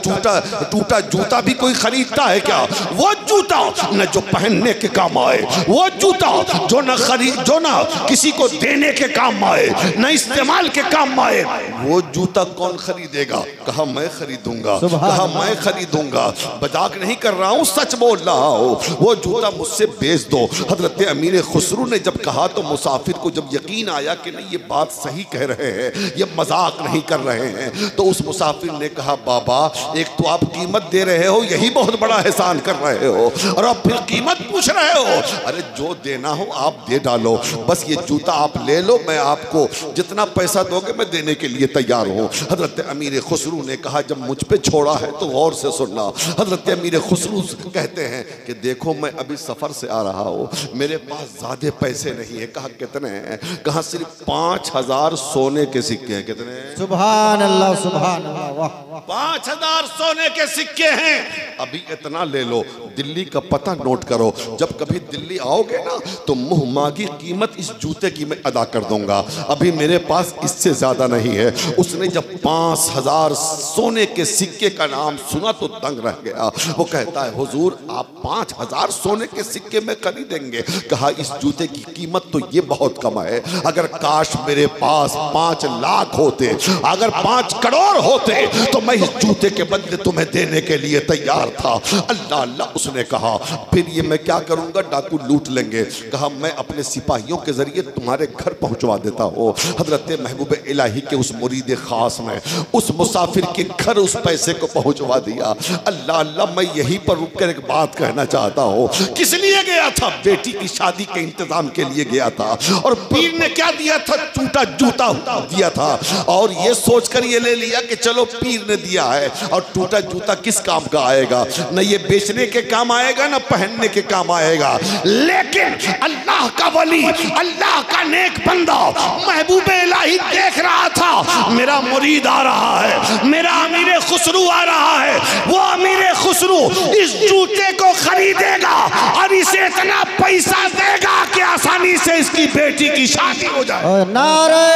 जूता भी कोई खरीदता है क्या? वो जूता न जो पहनने के काम आए, वो जूता जो ना किसी को देने के काम आए, न इस्तेमाल के काम आए, वो जूता कौन खरीदेगा? कहा मैं खरीदूंगा। कहा मैं खरीदूंगा, मजाक नहीं कर रहा हूँ, सच बोल रहा हूँ, वो जूता मुझसे बेच दो। हजरत अमीर खुसरो ने जब कहा तो मुसाफिर को जब यकीन आया कि नहीं ये बात सही कह रहे हैं, ये मजाक नहीं कर रहे हैं, तो उस मुसाफिर ने कहा बाबा, एक तो आप कीमत दे रहे हो, यही बहुत बड़ा एहसान कर रहे हो, और अब फिर कीमत पूछ रहे हो। अरे जो देना हो आप दे डालो, बस ये जूता आप ले लो, मैं आपको जितना पैसा दोगे मैं देने के लिए तैयार हूँ। हजरत अमीर खुसरो ने कहा जब मुझ पे छोड़ा है तो गौर से सुनना। हजरत अमीर खुसरो कहते हैं कि देखो मैं अभी सफर से आ रहा हूँ, मेरे पास ज्यादा पैसे नहीं है। कहा कितने हैं? कहा सिर्फ 5000 सोने के सिक्के हैं। कितने? सुभान अल्लाह, सुभान अल्लाह, वाह। 5000 सोने के सिक्के हैं, अभी इतना ले लो, दिल्ली का पता नोट करो, जब कभी दिल्ली आओगे ना तो मुंह मांगी कीमत इस जूते की मैं अदा कर दूंगा, अभी मेरे पास इससे ज्यादा नहीं है। उसने जब 5000 सोने के सिक्के का नाम सुना तो दंग रह गया। वो कहता है हुजूर आप 5000 सोने के सिक्के में खरीदेंगे? कहा इस जूते की कीमत तो ये बहुत कम है, अगर काश मेरे पास 5 लाख होते, अगर 5 करोड़ होते तो मैं इस जूते के बदले तुम्हें देने के लिए तैयार था। अल्लाह अल्लाह उसने कहा फिर ये मैं क्या करूंगा? डाकू लूट लेंगे। कहा मैं अपने सिपाहियों के जरिए तुम्हारे घर पहुंचवा देता हूँ। हजरत महबूब इलाही के उस मुरीद खास में उस मुसाफिर के घर उस पैसे को पहुंचवा दिया। अल्लाह अल्लाह, मैं यहीं पर रुक कर एक बात कहना चाहता हूँ। किस लिए गया था? बेटी की शादी के इंतजाम के लिए गया था, और पीर ने क्या दिया था? टूटा जूता दिया था, और ये सोचकर ये ले लिया कि चलो पीर ने दिया है, और टूटा जूता किस काम का आएगा? न ये बेचने के काम आएगा, न पहनने के काम आएगा। लेकिन अल्लाह का वली, अल्लाह का नेक बंदा महबूब इलाही देख रहा था मेरा मुरीद आ रहा है, मेरा अमीर खुसरो आ रहा है, वो अमीर खुसरो इस जूते को खरीदेगा और इसे इतना पैसा देगा कि आसानी से इसकी बेटी की शादी हो जाए। नारे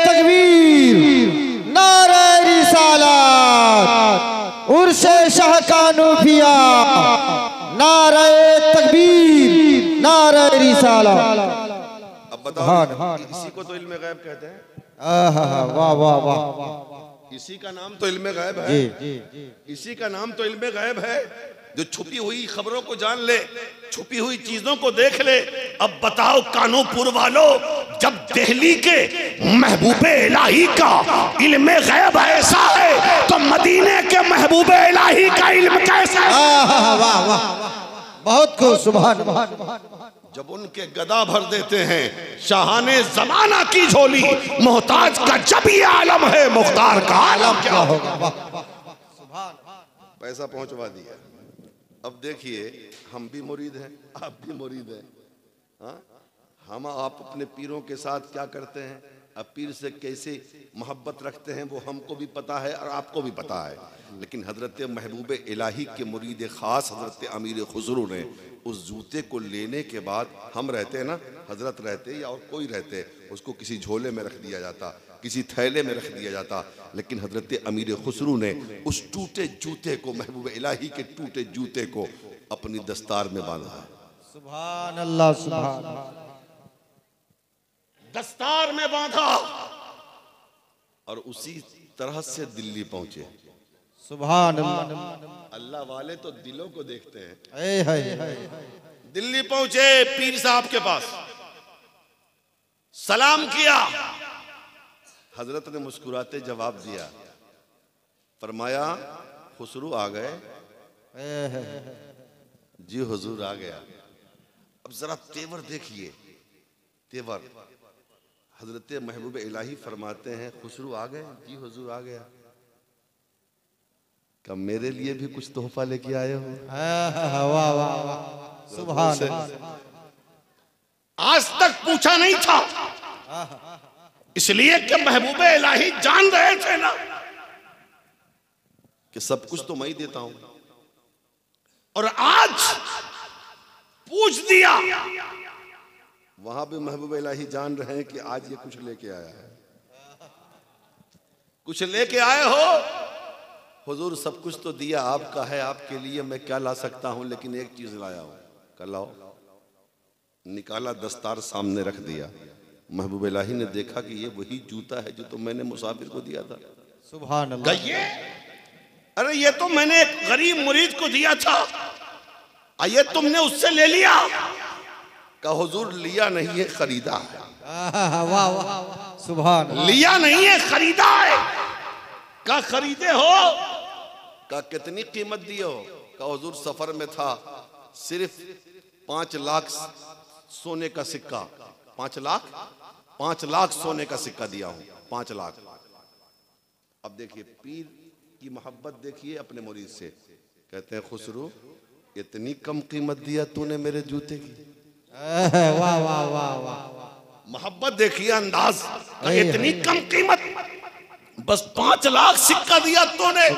तकबीर, नारे रिसालत, उर्से शाह कानूफिया, नारे तकबीर, नारे रिसालत। अब बताओ, इसी को तो इल्म गैब कहते हैं। वाह वाह वाह, इसी का नाम तो इल्म गैब है। इसी का नाम तो इल्म गैब है, जो छुपी हुई खबरों को जान ले, छुपी हुई चीजों को देख ले। अब बताओ कानूपुर वालों, जब दिल्ली के महबूब इलाही का इल्म गैब ऐसा है तो मदीने के महबूब इलाही का इल्म कैसा है? वाह वाह, बहुत खूब, सुभान। जब उनके गदा भर देते हैं शाहाने जमाना की झोली, मोहताज का जब ये आलम है, मुख्तार का आलम क्या होगा? पैसा पहुंचवा दिया। अब देखिए हम भी मुरीद हैं, आप भी मुरीद हैं। हाँ, हम आप अपने पीरों के साथ क्या करते हैं, अब पीर से कैसे मोहब्बत रखते हैं वो हमको भी पता है और आपको भी पता है। लेकिन हजरत महबूब इलाही के मुरीद खास हजरत अमीर खुसरो ने उस जूते को लेने के बाद, हम रहते हैं ना, हजरत रहते या और कोई रहते, उसको किसी झोले में रख दिया जाता, किसी थैले में रख दिया जाता, लेकिन हजरत अमीर खुसरो ने उस टूटे जूते को, महबूब इलाही के टूटे जूते को अपनी दस्तार में बांधा है। सुभान अल्लाह, सुभान। दस्तार में बांधा और उसी तरह से दिल्ली पहुंचे। सुभान अल्लाह। अल्लाह वाले तो दिलों को देखते हैं। दिल्ली पहुंचे पीर साहब के पास, सलाम किया। हजरत ने मुस्कुराते जवाब दिया, फरमाया खुसरू आ गए? जी हुजूर आ गया। अब जरा तेवर देखिए, तेवर। हजरत महबूब इलाही फरमाते हैं खुसरू आ गए? जी हुजूर आ गया। कब मेरे लिए भी कुछ तोहफा लेके आए हो? वाह वाह वाह, सुभान। आज तक पूछा नहीं था, इसलिए कि महबूब इलाही जान रहे थे ना कि सब कुछ तो मैं ही देता हूं। और आज पूछ दिया। वहां भी महबूब इलाही जान रहे हैं कि आज ये कुछ लेके आया है। कुछ लेके आए हो? हुजूर सब कुछ तो दिया, आपका है, आपके लिए मैं क्या ला सकता हूं, लेकिन एक चीज लाया हूं। कल लाओ। निकाला, दस्तार सामने रख दिया। महबूब इलाही ने देखा कि ये वही जूता है जो तो मैंने मुसाफिर को दिया था। सुभान अल्लाह। ये अरे ये तो मैंने एक गरीब मुरीद को दिया था, ये तुमने उससे ले लिया। का हुजूर लिया नहीं है, खरीदा है। वाह वाह, सुभान। लिया नहीं है, खरीदा है। का खरीदे हो? का कितनी कीमत दी हो? का हुजूर सफर में था, सिर्फ 5 लाख सोने का सिक्का। 5 लाख सोने का सिक्का दिया हूं। 5 लाख। अब देखिए पीर की मोहब्बत देखिए अपने मुरीद से। कहते हैं खुसरू इतनी कम कीमत दिया तूने मेरे जूते की। वाह वाह वाह वाह, मोहब्बत देखिए, अंदाज। इतनी कम कीमत, बस 5 लाख सिक्का दिया तूने।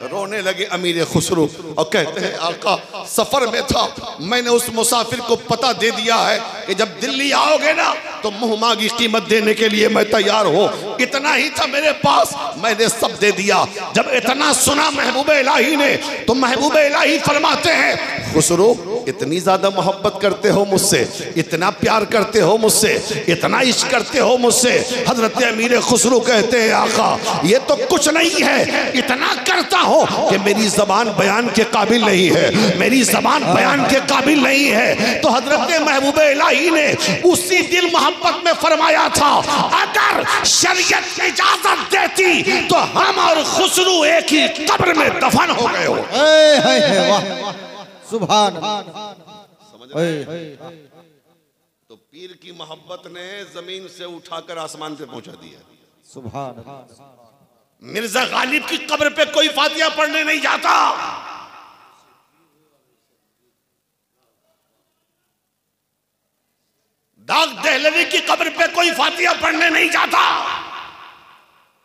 रोने लगे अमीर खुसरू और कहते हैं आका सफर में था, मैंने उस मुसाफिर को पता दे दिया है कि जब दिल्ली आओगे ना तो मुंह मांगी कीमत देने के लिए मैं तैयार हूँ। इतना ही था मेरे पास, मैंने सब दे दिया। जब इतना सुना महबूब इलाही ने तो महबूब इलाही फरमाते हैं खुसरू इतनी ज्यादा मोहब्बत करते हो मुझसे, इतना प्यार करते हो मुझसे, इतना इश्क करते हो मुझसे। हजरत अमीर खुसरू कहते हैं आका ये तो कुछ नहीं है, इतना करता हो कि मेरी जबान बयान के काबिल नहीं है, मेरी जबान बयान के काबिल नहीं है। तो हजरत महबूब इलाही ने उसी दिल मोहब्बत में फरमाया था अगर शरीयत इजाजत देती तो हम और खुसरू एक ही कब्र में दफन हो गए हो। सुभान। समझ रहे हैं? तो पीर की मोहब्बत ने जमीन से उठाकर आसमान पे पहुंचा दिया। सुभान। मिर्जा गालिब की कब्र पे कोई फातिहा पढ़ने नहीं जाता। दाग दहलवी की कब्र पे कोई फातिहा पढ़ने नहीं जाता।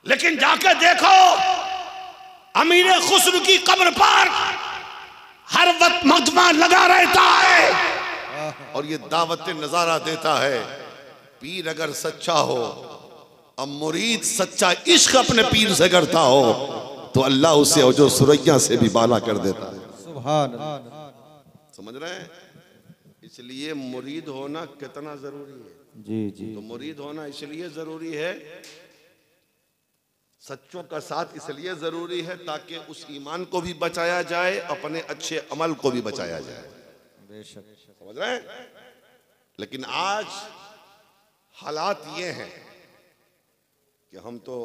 लेकिन जाके देखो अमीर खुसरू की कब्र पर हर वक्त मजमा लगा रहता है और ये दावत नजारा देता है। पीर अगर सच्चा हो और मुरीद सच्चा इश्क अपने पीर से करता हो तो अल्लाह उसे जो सुरैया से भी बाला कर देता है। सुभान। समझ रहे हैं? इसलिए मुरीद होना कितना जरूरी है। जी जी। तो मुरीद होना इसलिए जरूरी है, सच्चों का साथ इसलिए जरूरी है ताकि उस ईमान को भी बचाया जाए, अपने अच्छे अमल को भी बचाया जाए। बेशक। समझ रहे हैं? लेकिन आज हालात ये हैं कि हम तो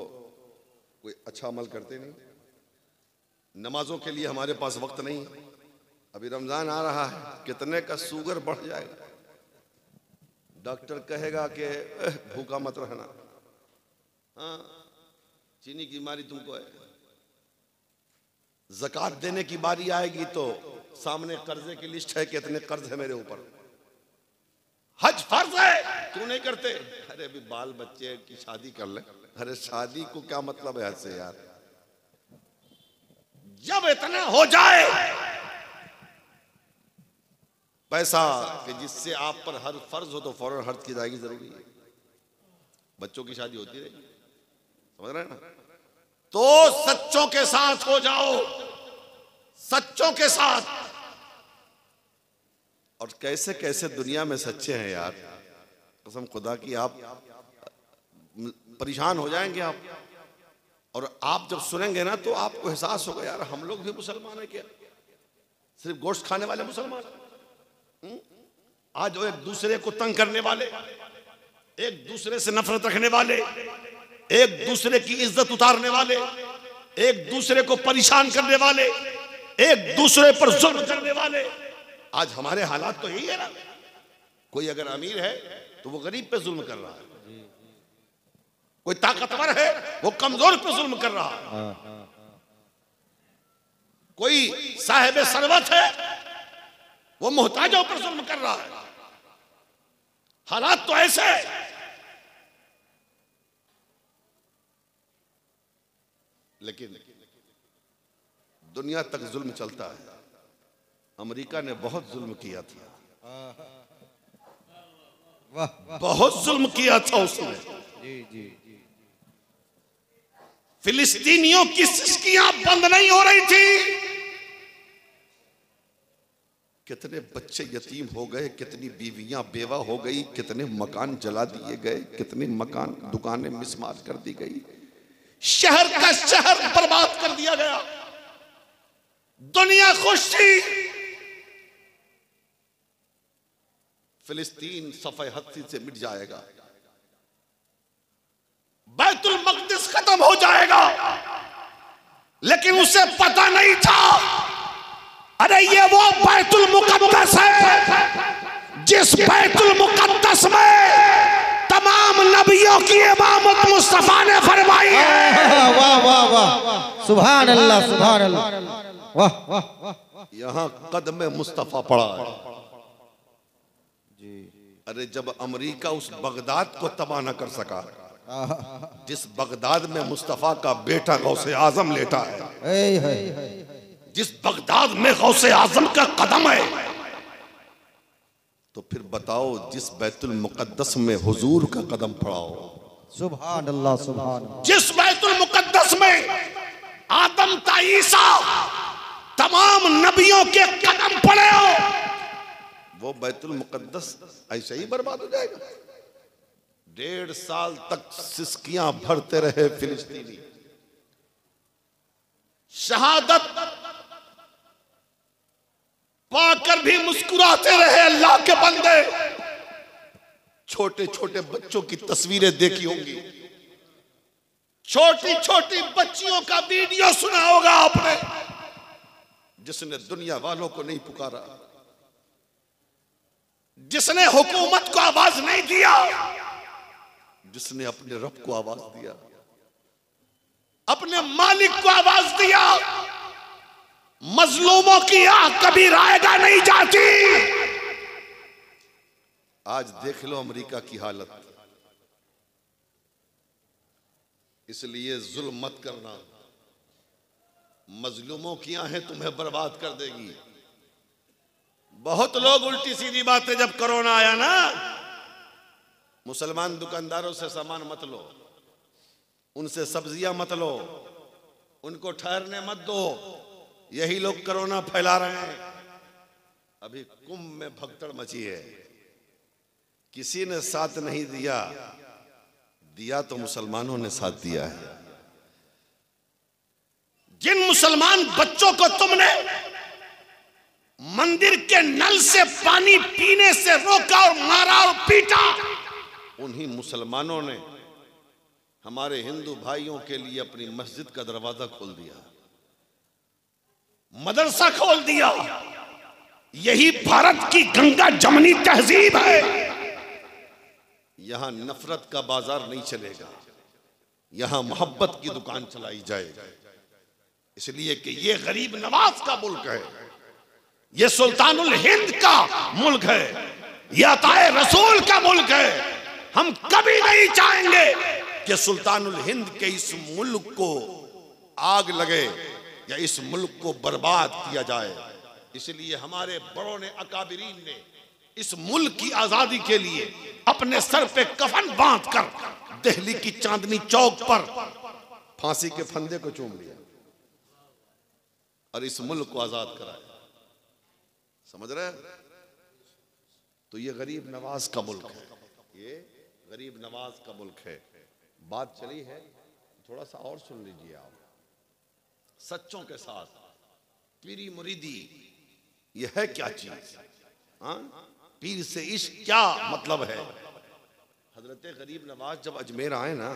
कोई अच्छा अमल करते नहीं, नमाजों के लिए हमारे पास वक्त नहीं है। अभी रमजान आ रहा है, कितने का शुगर बढ़ जाएगा। डॉक्टर कहेगा कि भूखा मत रहना, हाँ चीनी की बीमारी तुमको है। ज़कात देने की बारी आएगी तो सामने कर्जे की लिस्ट है कि इतने कर्ज है मेरे ऊपर। हज फर्ज है, क्यों नहीं करते? अरे अभी बाल बच्चे की शादी कर ले। अरे शादी को क्या मतलब है हज से यार? जब इतना हो जाए पैसा कि जिससे आप पर हर फर्ज हो तो फौरन हज की अदायगी जरूरी है। बच्चों की शादी होती रहेगी, समझ रहे हैं ना? तो सच्चों के साथ हो जाओ, सच्चों के साथ। और कैसे कैसे दुनिया में सच्चे हैं यार, कसम खुदा की आप परेशान हो जाएंगे आप। और आप जब सुनेंगे ना तो आपको एहसास होगा यार हम लोग भी मुसलमान हैं क्या, सिर्फ गोश्त खाने वाले मुसलमान। आज वो एक दूसरे को तंग करने वाले, एक दूसरे से नफरत रखने वाले, एक दूसरे की इज्जत उतारने वाले, एक दूसरे को परेशान करने वाले, एक दूसरे पर जुल्म करने वाले, आज हमारे हालात तो यही है ना। कोई अगर अमीर है तो वो गरीब पे जुल्म कर रहा है, कोई ताकतवर है वो कमजोर पे जुल्म कर रहा है, कोई साहिब सरवत है वो मोहताजों पर जुल्म कर रहा है। हालात तो ऐसे है। लेकिन दुनिया तक जुल्म चलता है। अमेरिका ने बहुत जुल्म किया था, बहुत जुल्म किया था उसने। जी जी फिलिस्तीनियों की सिसकियां बंद नहीं हो रही थी। कितने बच्चे यतीम हो गए, कितनी बीवियां बेवा हो गई, कितने मकान जला दिए गए, कितने मकान दुकानें मिसमार कर दी गई, शहर का शहर बर्बाद कर दिया गया। दुनिया खुश थी। फिलिस्तीन सफ़े हस्ती से मिट जाएगा, बैतुल मक़दिस खत्म हो जाएगा, लेकिन उसे पता नहीं था अरे ये वो बैतुल मुक़द्दस है जिस बैतुल मुक़द्दस में तमाम नबियों की इमामत मुस्तफा ने फरमाई है। वाह वाह वाह, सुभान अल्लाह सुभान अल्लाह, वाह वाह वाह। यहां कदम मुस्तफा पड़ा है। अरे जब अमेरिका उस बगदाद को तबाह न कर सका जिस बगदाद में मुस्तफा का बेटा गौसे आजम लेटा है, जिस बगदाद में गौसे आजम का कदम है, तो फिर बताओ जिस बैतुल मुक़द्दस में हुजूर का कदम पड़ा हो। सुभान अल्लाह सुभान अल्लाह। जिस बैतुल मुक़द्दस में आदम ता ईसा तमाम नबियों के कदम पड़े हो, वो बैतुल मुक़द्दस ऐसे ही बर्बाद हो जाएगा। 1.5 साल तक सिसकियां भरते रहे फिलिस्तीनी, शहादत पाकर भी मुस्कुराते रहे अल्लाह के बंदे। छोटे छोटे बच्चों की तस्वीरें देखी होंगी, छोटी छोटी बच्चियों का वीडियो सुना होगा आपने, जिसने दुनिया वालों को नहीं पुकारा, जिसने हुकूमत को आवाज नहीं दिया, जिसने अपने रब को आवाज दिया, अपने मालिक को आवाज दिया। मजलूमों की आह कभी रायगा नहीं जाती। आज देख लो अमेरिका की हालत। इसलिए जुल्म मत करना, मजलूमों की आहें तुम्हें बर्बाद कर देगी। बहुत लोग उल्टी सीधी बातें, जब कोरोना आया ना, मुसलमान दुकानदारों से सामान मत लो, उनसे सब्जियां मत लो, उनको ठहरने मत दो, यही लोग कोरोना फैला रहे हैं। अभी कुंभ में भगदड़ मची है, किसी ने साथ नहीं दिया, दिया तो मुसलमानों ने साथ दिया है। जिन मुसलमान बच्चों को तुमने मंदिर के नल से पानी पीने से रोका और मारा और पीटा, उन्हीं मुसलमानों ने हमारे हिंदू भाइयों के लिए अपनी मस्जिद का दरवाजा खोल दिया, मदरसा खोल दिया। यही भारत की गंगा जमनी तहजीब है। यहां नफरत का बाजार नहीं चलेगा, यहां मोहब्बत की दुकान चलाई जाएगी। इसलिए कि ये गरीब नवाज का मुल्क है, ये सुल्तानुल हिंद का मुल्क है, ये अताए रसूल का मुल्क है। हम कभी नहीं चाहेंगे कि सुल्तानुल हिंद के इस मुल्क को आग लगे या इस मुल्क को बर्बाद किया जाए। इसलिए हमारे बड़ों ने, अकाबिरीन ने इस मुल्क की आजादी के लिए अपने सर पे कफन बांधकर दिल्ली की चांदनी चौक पर फांसी के फंदे को चूम लिया और इस मुल्क को आजाद कराया। समझ रहे हैं? तो ये गरीब नवाज का मुल्क है, ये गरीब नवाज का मुल्क है। बात चली है, थोड़ा सा और सुन लीजिए आप। सच्चों के साथ पीरी मुरीदी ये है क्या चीज? हाँ, पीर से इश्क क्या मतलब है? हजरत गरीब नवाज जब अजमेर आए ना,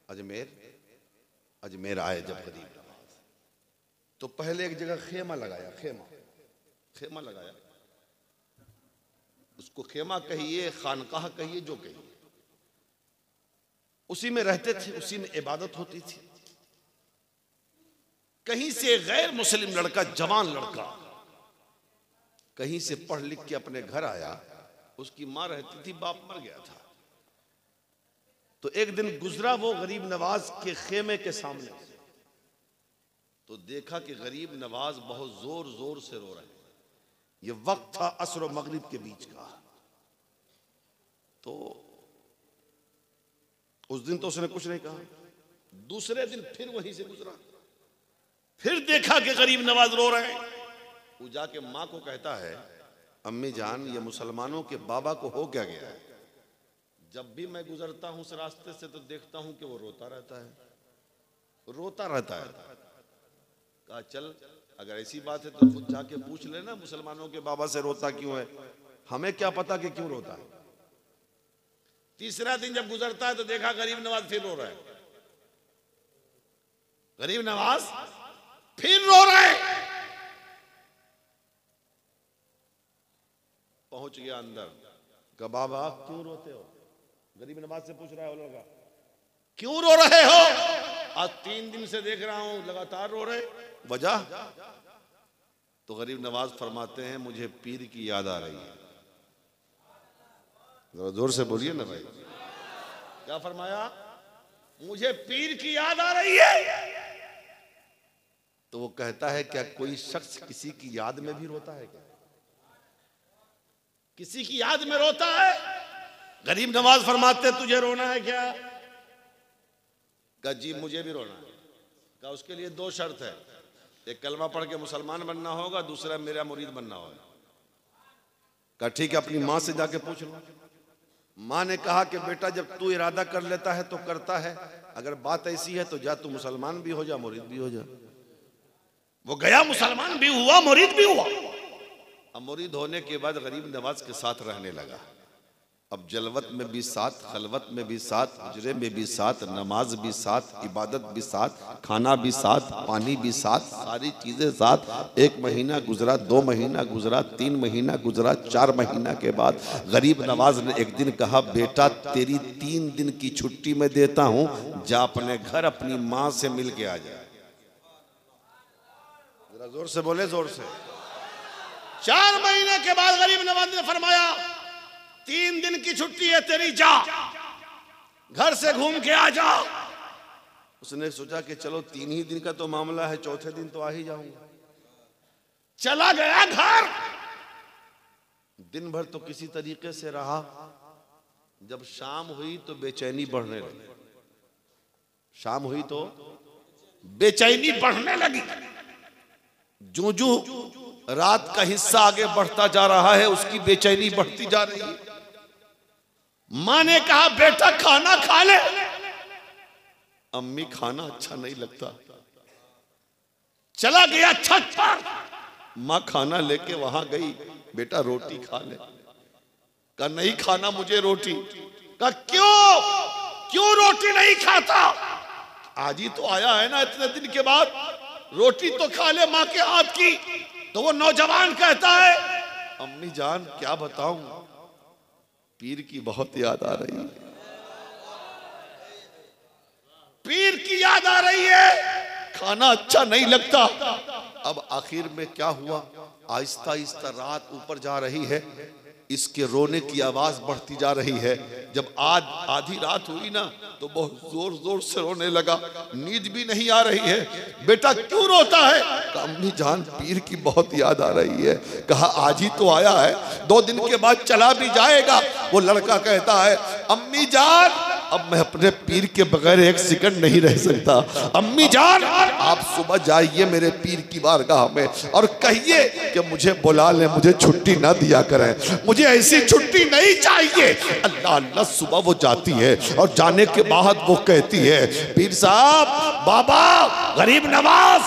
अजमेर आए जब गरीब नवाज, तो पहले एक जगह खेमा लगाया, खेमा लगाया। उसको खेमा कहिए, खानकाह कहिए, जो कहिए, उसी में रहते थे, उसी में इबादत होती थी। कहीं से गैर मुस्लिम लड़का, जवान लड़का, कहीं से पढ़ लिख के अपने घर आया। उसकी मां रहती थी, बाप मर गया था। तो एक दिन गुजरा वो गरीब नवाज के खेमे के सामने, तो देखा कि गरीब नवाज बहुत जोर जोर से रो रहे हैं। ये वक्त था असर और मगरिब के बीच का। तो उस दिन तो उसने कुछ नहीं कहा। दूसरे दिन फिर वहीं से गुजरा, फिर देखा कि गरीब नवाज रो रहे हैं। वो जाके माँ को कहता है, अम्मी जान, ये मुसलमानों के बाबा को हो क्या गया है? जब भी मैं गुजरता हूं उस रास्ते से तो देखता हूं कि वो रोता रहता है। कहा चल, अगर ऐसी बात है तो खुद जाके पूछ लेना मुसलमानों के बाबा से रोता क्यों है, हमें क्या पता कि क्यों रोता है। तीसरा दिन जब गुजरता है तो देखा गरीब नवाज फिर रो रहा है। गरीब नवाज फिर रो रहा है। पहुंच गया अंदर, कहा बाबा क्यों रोते हो? गरीब नवाज से पूछ रहा है वो लड़का, क्यों रो रहे हो? आज 3 दिन से देख रहा हूं लगातार रो रहे, वजह? तो गरीब नवाज फरमाते हैं, मुझे पीर की याद आ रही है। जरा जोर से बोलिए ना भाई, क्या फरमाया? मुझे पीर की याद आ रही है। तो वो कहता है, क्या कोई शख्स किसी की याद में भी रोता है क्या? किसी की याद में रोता है? गरीब नवाज फरमाते, तुझे रोना है क्या? कहा जी मुझे भी रोना है। कहा उसके लिए 2 शर्त है, एक कलमा पढ़ के मुसलमान बनना होगा, दूसरा मेरा मुरीद बनना होगा। कहा ठीक है, अपनी माँ से जाके पूछ लो। माँ ने कहा कि बेटा जब तू इरादा कर लेता है तो करता है, अगर बात ऐसी है तो जा तू मुसलमान भी हो जा, मुरीद भी हो जा। वो गया, मुसलमान भी हुआ, मुरीद भी हुआ। अब मुरीद होने के बाद गरीब नवाज के साथ रहने लगा। अब जलवत में भी साथ, खलवत में भी साथ, हुजरे में भी साथ, नमाज भी साथ, इबादत भी साथ, खाना भी साथ, पानी भी साथ, सारी चीजें साथ। 1 महीना गुजरा, 2 महीना गुजरा, 3 महीना गुजरा, 4 महीना के बाद गरीब नवाज ने एक दिन कहा, बेटा तेरी 3 दिन की छुट्टी मैं देता हूं, जा अपने घर अपनी मां से मिल के आ जा। जरा जोर से बोले, जोर से। 4 महीने के बाद गरीब नवाज ने फरमाया, 3 दिन की छुट्टी है तेरी, जा घर से घूम के आ जा। उसने सोचा कि चलो 3 ही दिन का तो मामला है, चौथे दिन तो आ ही जाऊंगा। चला गया घर। दिन भर तो किसी तरीके से रहा। जब शाम हुई तो बेचैनी बढ़ने लगी। शाम हुई तो बेचैनी बढ़ने लगी। जो जो रात का हिस्सा आगे बढ़ता जा रहा है, उसकी बेचैनी बढ़ती जा रही है। मां ने कहा, बेटा खाना खा ले। अम्मी खाना अच्छा नहीं लगता। चला गया छत पर, मां खाना लेके वहां गई, बेटा रोटी खा ले। कहा नहीं खाना मुझे रोटी। कहा क्यों रोटी नहीं खाता? आज ही तो आया है ना इतने दिन के बाद, रोटी तो खा ले मां के हाथ की। तो वो नौजवान कहता है, अम्मी जान क्या बताऊं, पीर की बहुत याद आ रही है। पीर की याद आ रही है, खाना अच्छा नहीं लगता। अब आखिर में क्या हुआ, आहिस्ता आहिस्ता रात ऊपर जा रही है, इसके रोने की आवाज बढ़ती जा रही है। जब आज आधी रात हुई ना, तो बहुत जोर जोर से रोने लगा। नींद भी नहीं आ रही है। बेटा क्यों रोता है? कहा अम्मी जान पीर की बहुत याद आ रही है। कहा आज ही तो आया है, 2 दिन के बाद चला भी जाएगा। वो लड़का कहता है, अम्मी जान अब मैं अपने पीर के बगैर एक सेकंड नहीं रह सकता। अम्मी जान, आप सुबह जाइए मेरे पीर की बारगाह में और कहिए कि मुझे बुला ले, मुझे छुट्टी ना दिया करें, मुझे ऐसी छुट्टी नहीं चाहिए। अल्लाह अल्लाह, सुबह वो जाती है और जाने के बाद वो कहती है, पीर साहब, बाबा, गरीब नवाज,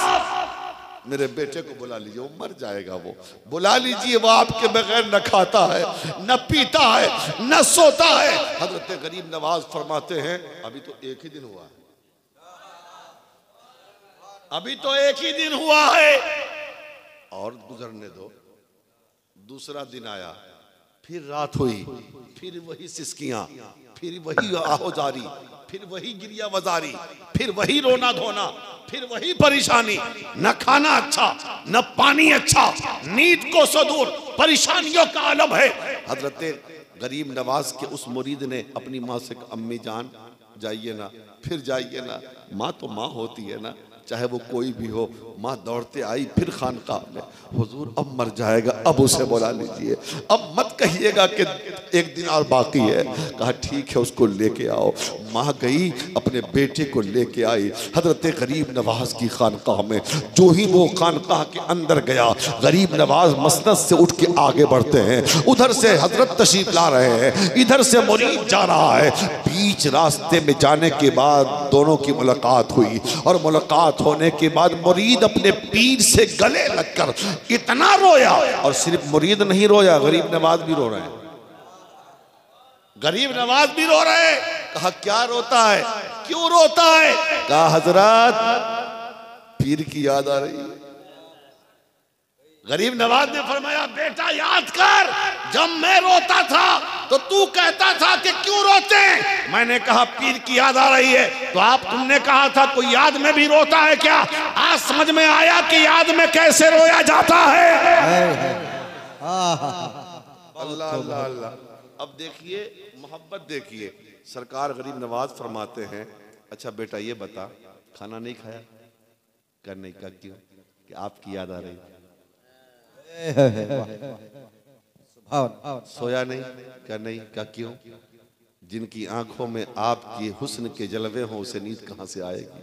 मेरे बेटे को बुला लीजिए, वो मर जाएगा, वो बुला लीजिए, वो आपके बगैर न खाता है, न पीता है, न सोता है। हजरत गरीब नवाज फरमाते हैं, अभी तो एक ही दिन हुआ है, अभी तो एक ही दिन हुआ है, और गुजरने दो। दूसरा दिन आया, फिर रात हुई, फिर वही सिसकियां, फिर वही आहोजारी, फिर वही गिरिया वजारी, फिर वही रोना धोना, फिर वही परेशानी। न खाना अच्छा, न पानी अच्छा, नींद को सदूर, परेशानियों का आलम है। हजरत गरीब नवाज के उस मुरीद ने अपनी माँ से कहा, अम्मी जान जाइए ना, फिर जाइए ना, माँ तो माँ होती है ना, चाहे वो कोई भी हो। माँ दौड़ते आई फिर खानकाह में, हुजूर अब मर जाएगा, अब उसे बुला लीजिए, अब मत कहिएगा कि एक दिन और बाकी है। कहा ठीक है, उसको लेके आओ। माँ गई, अपने बेटे को लेके आई हजरत गरीब नवाज की खानकाह में। जो ही वो खानकाह के अंदर गया, गरीब नवाज मसनद से उठ के आगे बढ़ते हैं, उधर से हजरत तशरीफ ला रहे हैं, इधर से मुरीद जा रहा है। बीच रास्ते में जाने के बाद दोनों की मुलाकात हुई, और मुलाकात होने के बाद मुरीद अपने पीर से गले लगकर इतना रोया, और सिर्फ मुरीद नहीं रोया, गरीब नवाज भी रो रहे हैं, गरीब नवाज भी रो रहे हैं। कहा क्या रोता है, क्यों रोता है? कहा हजरत पीर की याद आ रही है। गरीब नवाज ने फरमाया, बेटा याद कर, जब मैं रोता था तो तू कहता था कि क्यों रोते हैं। मैंने कहा पीर की याद आ रही है, तो आप तुमने कहा था कोई याद में भी रोता है क्या? आज समझ में आया कि याद में कैसे रोया जाता है। अल्लाह अल्लाह अल्लाह। अब देखिए मोहब्बत, देखिए सरकार गरीब नवाज फरमाते हैं, अच्छा बेटा ये बता, खाना नहीं खाया? करने का क्यों? कि आपकी याद आ रही है। सोया नहीं? क्या नहीं? क्या क्यों? जिनकी आंखों में आपकी हुस्न के जलवे हों, उसे नींद कहां से आएगी?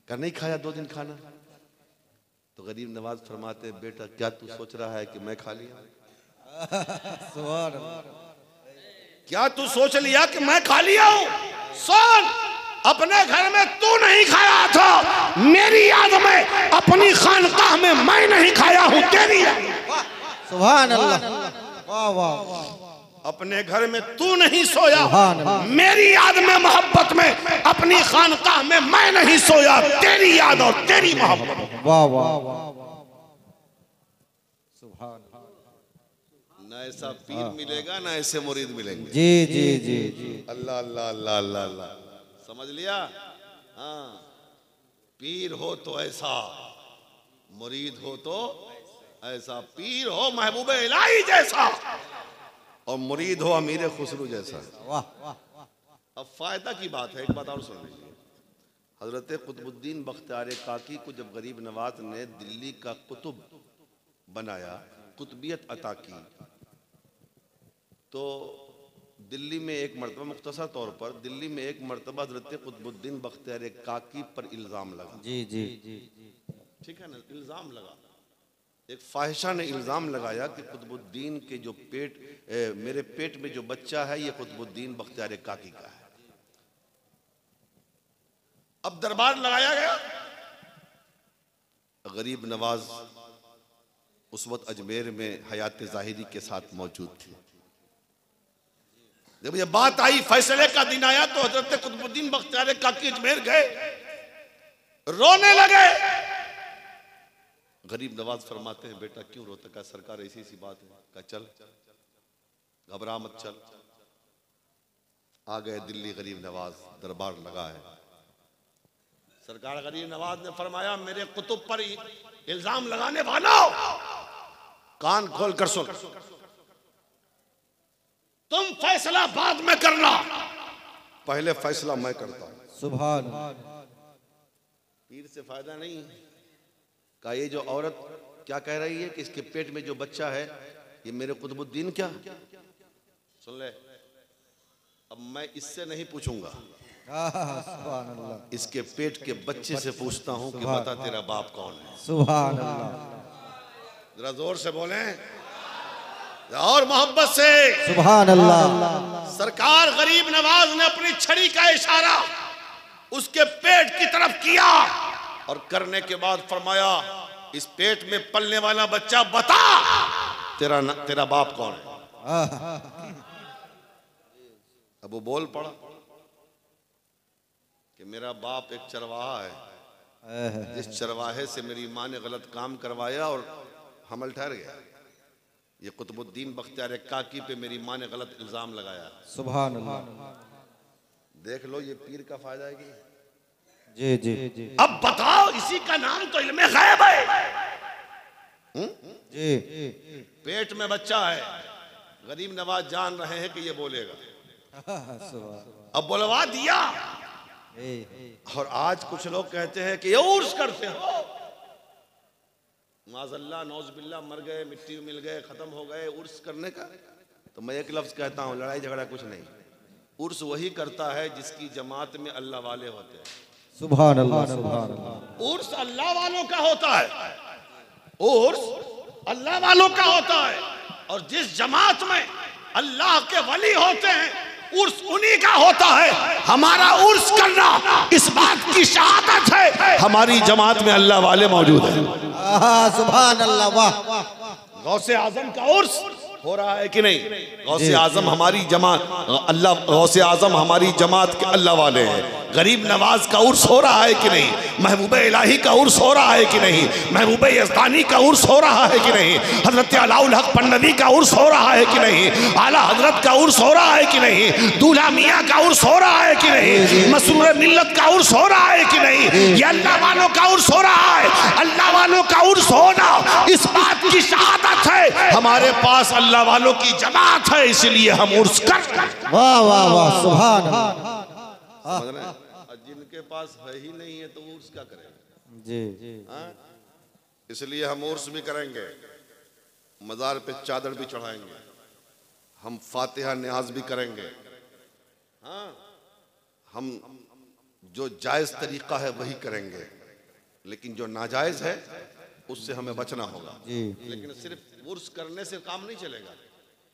क्या नहीं खाया 2 दिन खाना? तो गरीब नवाज फरमाते, बेटा क्या तू सोच रहा है कि मैं खा लिया? क्या तू सोच लिया कि मैं खा लिया हूं? सुन, अपने घर में तू नहीं खाया था, मेरी याद में अपनी खानकाह में मैं नहीं खाया हूं, तेरी याद। सुभान अल्लाह, वाह वाह। अपने घर में तू नहीं सोया, मेरी याद में, मोहब्बत में अपनी खानकाह में मैं नहीं सोया, तेरी याद और तेरी मोहब्बत। वाह वाह वाह, सुभान। ना ऐसा पीर मिलेगा, ना ऐसे मुरीद मिलेंगे। जी जी जी जी, अल्लाह अल्लाह अल्लाह अल्लाह अल्लाह। समझ लिया? हाँ, पीर हो तो ऐसा, मुरीद हो तो ऐसा। पीर हो महबूब इलाही जैसा, और मुरीद हो अमीर खुसरू जैसा। वाह वाह। अब फायदा की बात है, एक बात और सुन लीजिए। हजरत कुतुबुद्दीन बख्तियार काकी को जब गरीब नवाज ने दिल्ली का कुतुब बनाया, कुतुबियत अता की, तो दिल्ली में एक मरतबा, मुख्तसर तौर पर दिल्ली में एक मरतबा हजरत कुतुबुद्दीन बख्तियार काकी पर इल्ज़ाम लगा। जी जी जी, ठीक है ना, इल्ज़ाम लगा। एक फाहिशा ने इल्ज़ाम लगाया कि कुतुबुद्दीन के जो मेरे पेट में जो बच्चा है, ये कुतुबुद्दीन बख्तियार काकी का है। अब दरबार लगाया गया। गरीब नवाज उस वक्त अजमेर में हयात ज़ाहिरी के साथ मौजूद थे। जब ये बात आई, फैसले का दिन आया, तो हजरत कुतुबुद्दीन बख्तियार काकी अजमेर गए, रोने लगे। गरीब नवाज फरमाते हैं, बेटा क्यों रोता? का सरकार ऐसी सी बात है। का चल, घबरा मत, चल। आ गए दिल्ली गरीब नवाज, दरबार लगा है। सरकार गरीब नवाज ने फरमाया, मेरे कुतुब पर इल्जाम लगाने वालों, कान खोल कर सुन, तुम फैसला बाद में करना, पहले फैसला मैं करता हूं। सुभान। पीर से फायदा नहीं। का ये जो औरत क्या कह रही है कि इसके पेट में जो बच्चा है, ये मेरे कुतुबुद्दीन क्या? सुन ले, अब मैं इससे नहीं पूछूंगा, सुभान अल्लाह, इसके पेट के बच्चे से पूछता हूं कि बता तेरा बाप कौन है। सुभान अल्लाह, जरा जोर से बोले और मोहब्बत से। सुभान अल्लाह। सरकार गरीब नवाज ने अपनी छड़ी का इशारा उसके पेट की तरफ किया और करने के बाद फरमाया, इस पेट में पलने वाला बच्चा बता तेरा बाप कौन है। अब वो बोल पड़ा कि मेरा बाप एक चरवाहा है, जिस चरवाहे से मेरी माँ ने गलत काम करवाया और हमल ठहर गया। ये कुतुबुद्दीन बख्तियार काकी पे मेरी माँ ने गलत इल्जाम लगाया। सुभान अल्लाह। देख लो ये पीर का फायदा है कि जी जी जी। अब बताओ, इसी का नाम तो इल्मे गैब है। जी। पेट में बच्चा है, गरीब नवाज जान रहे हैं कि ये बोलेगा, अब बुलवा दिया। और आज कुछ लोग कहते हैं कि ये उर्स करते हो, माज़अल्लाह नौज़बिल्लाह, मर गए, मिट्टी में मिल गए, खत्म हो गए, उर्स करने का। तो मैं एक लफ्ज कहता हूं, लड़ाई झगड़ा कुछ नहीं। उर्स वही करता है जिसकी जमात में अल्लाह वाले होते हैं। सुभान अल्लाह, सुभान अल्लाह। उर्स अल्लाह वालों का होता है, उर्स अल्लाह वालों का होता है। और जिस जमात में अल्लाह के वली होते हैं, उर्स उन्हीं का होता है। हमारा उर्स करना इस बात की शहादत है हमारी जमात में अल्लाह वाले मौजूद हैं। सुभान अल्लाह, वाह। गौसे आजम का उर्स हो रहा है कि नहीं? गौसे आजम हमारी जमात, अल्लाह गौसे आजम हमारी जमात के अल्लाह वाले हैं। गरीब नवाज का उर्स हो रहा है कि नहीं? महबूब इलाही का उर्स हो रहा है कि नहीं? महबूब यज़दानी का उर्स हो रहा है कि नहीं? हजरत अलाउल हक पन्नवी का उर्स हो रहा है कि नहीं? आला हजरत का उर्स हो रहा है कि नहीं? दूल्हा मियाँ का उर्स हो रहा है कि नहीं? मसरूर मिल्लत का उर्स हो रहा है कि नहीं? ये अल्लाह वालों का उर्स हो रहा है। अल्लाह वालों का उर्स होना इस बात की शहादत है हमारे पास अल्लाह वालों की जमात है, इसलिए हम उर्स कर। वाह वाह वाह, सुभान अल्लाह। जिनके पास है ही नहीं है तो उर्स क्या करेंगे? जी। इसलिए हम उर्स भी करेंगे, मज़ार पे चादर भी चढ़ाएंगे, हम फातिहा न्याज भी करेंगे। हाँ, हम जो जायज़ तरीक़ा है वही करेंगे, लेकिन जो नाजायज़ है उससे हमें बचना होगा। लेकिन सिर्फ उर्स करने से काम नहीं चलेगा।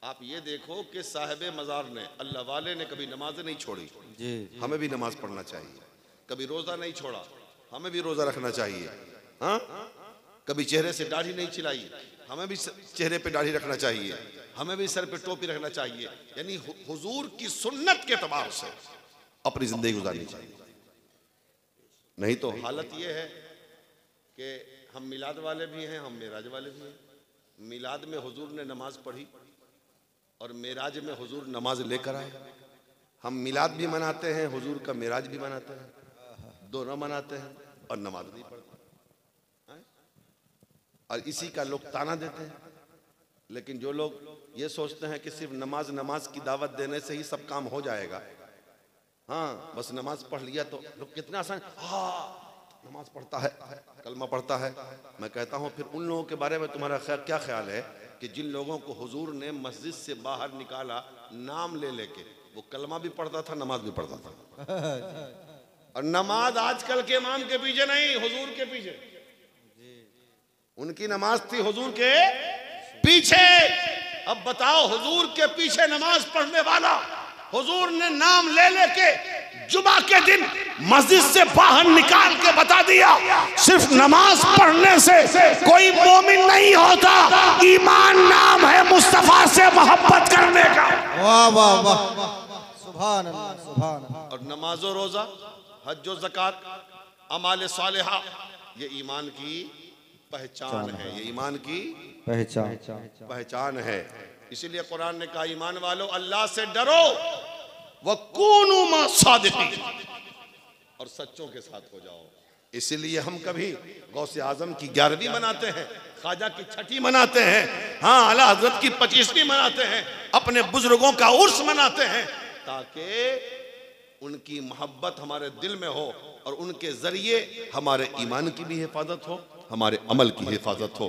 आप ये देखो कि साहिब मज़ार ने, अल्लाह वाले ने कभी नमाज़ें नहीं छोड़ी, हमें भी नमाज पढ़ना चाहिए। कभी रोज़ा नहीं छोड़ा, हमें भी रोज़ा रखना चाहिए। हाँ, कभी चेहरे से दाढ़ी नहीं छिलाई, हमें भी चेहरे पे दाढ़ी रखना चाहिए, हमें भी सर पे टोपी रखना चाहिए। यानी हुजूर की सुन्नत के एतबार से अपनी ज़िंदगी गुजारनी चाहिए। नहीं तो हालत ये है कि हम मिलाद वाले भी हैं, हम मेराज वाले भी हैं। मिलाद में हुजूर ने नमाज पढ़ी और मेराज में हुजूर नमाज लेकर आए। हम मिलाद भी मनाते हैं, हुजूर का मेराज भी मनाते हैं, दोनों मनाते हैं और नमाज नहीं पढ़ते। और इसी का लोग ताना देते हैं। लेकिन जो लोग ये सोचते हैं कि सिर्फ नमाज की दावत देने से ही सब काम हो जाएगा, हाँ बस नमाज पढ़ लिया तो लोग कितना आसान, हाँ नमाज पढ़ता है, कलमा पढ़ता है। मैं कहता हूँ फिर उन लोगों के बारे में तुम्हारा क्या ख्याल है कि जिन लोगों को हुजूर ने मस्जिद से बाहर निकाला नाम ले लेके, वो कलमा भी पढ़ता था, नमाज भी पढ़ता था। और नमाज आजकल के इमाम के पीछे नहीं, हुजूर के पीछे। उनकी नमाज थी हुजूर के पीछे। अब बताओ, हुजूर के पीछे नमाज पढ़ने वाला हुजूर ने नाम ले लेके जुमा के दिन मस्जिद से बाहर निकाल के बता दिया, सिर्फ नमाज पढ़ने से कोई मोमिन नहीं होता, ईमान नाम है मुस्तफा से मोहब्बत करने का। वाह वाह वाह, सुभान अल्लाह, सुभान अल्लाह। और नमाजो रोजा, हज ज़कात, अमाल सालिहा, ये ईमान की पहचान है, ये ईमान की पहचान है। इसीलिए कुरान ने कहा, ईमान वालों अल्लाह से डरो, वकूनु मा सादिकीन, और सच्चों के साथ हो जाओ। इसीलिए हम कभी गौसे आजम की 11वीं मनाते हैं, ख्वाजा की 6ठी मनाते हैं, हाँ आला हजरत की 25वीं मनाते हैं, अपने बुजुर्गों का उर्स मनाते हैं, ताकि उनकी मोहब्बत हमारे दिल में हो और उनके जरिए हमारे ईमान की भी हिफाजत हो, हमारे अमल की हिफाजत हो।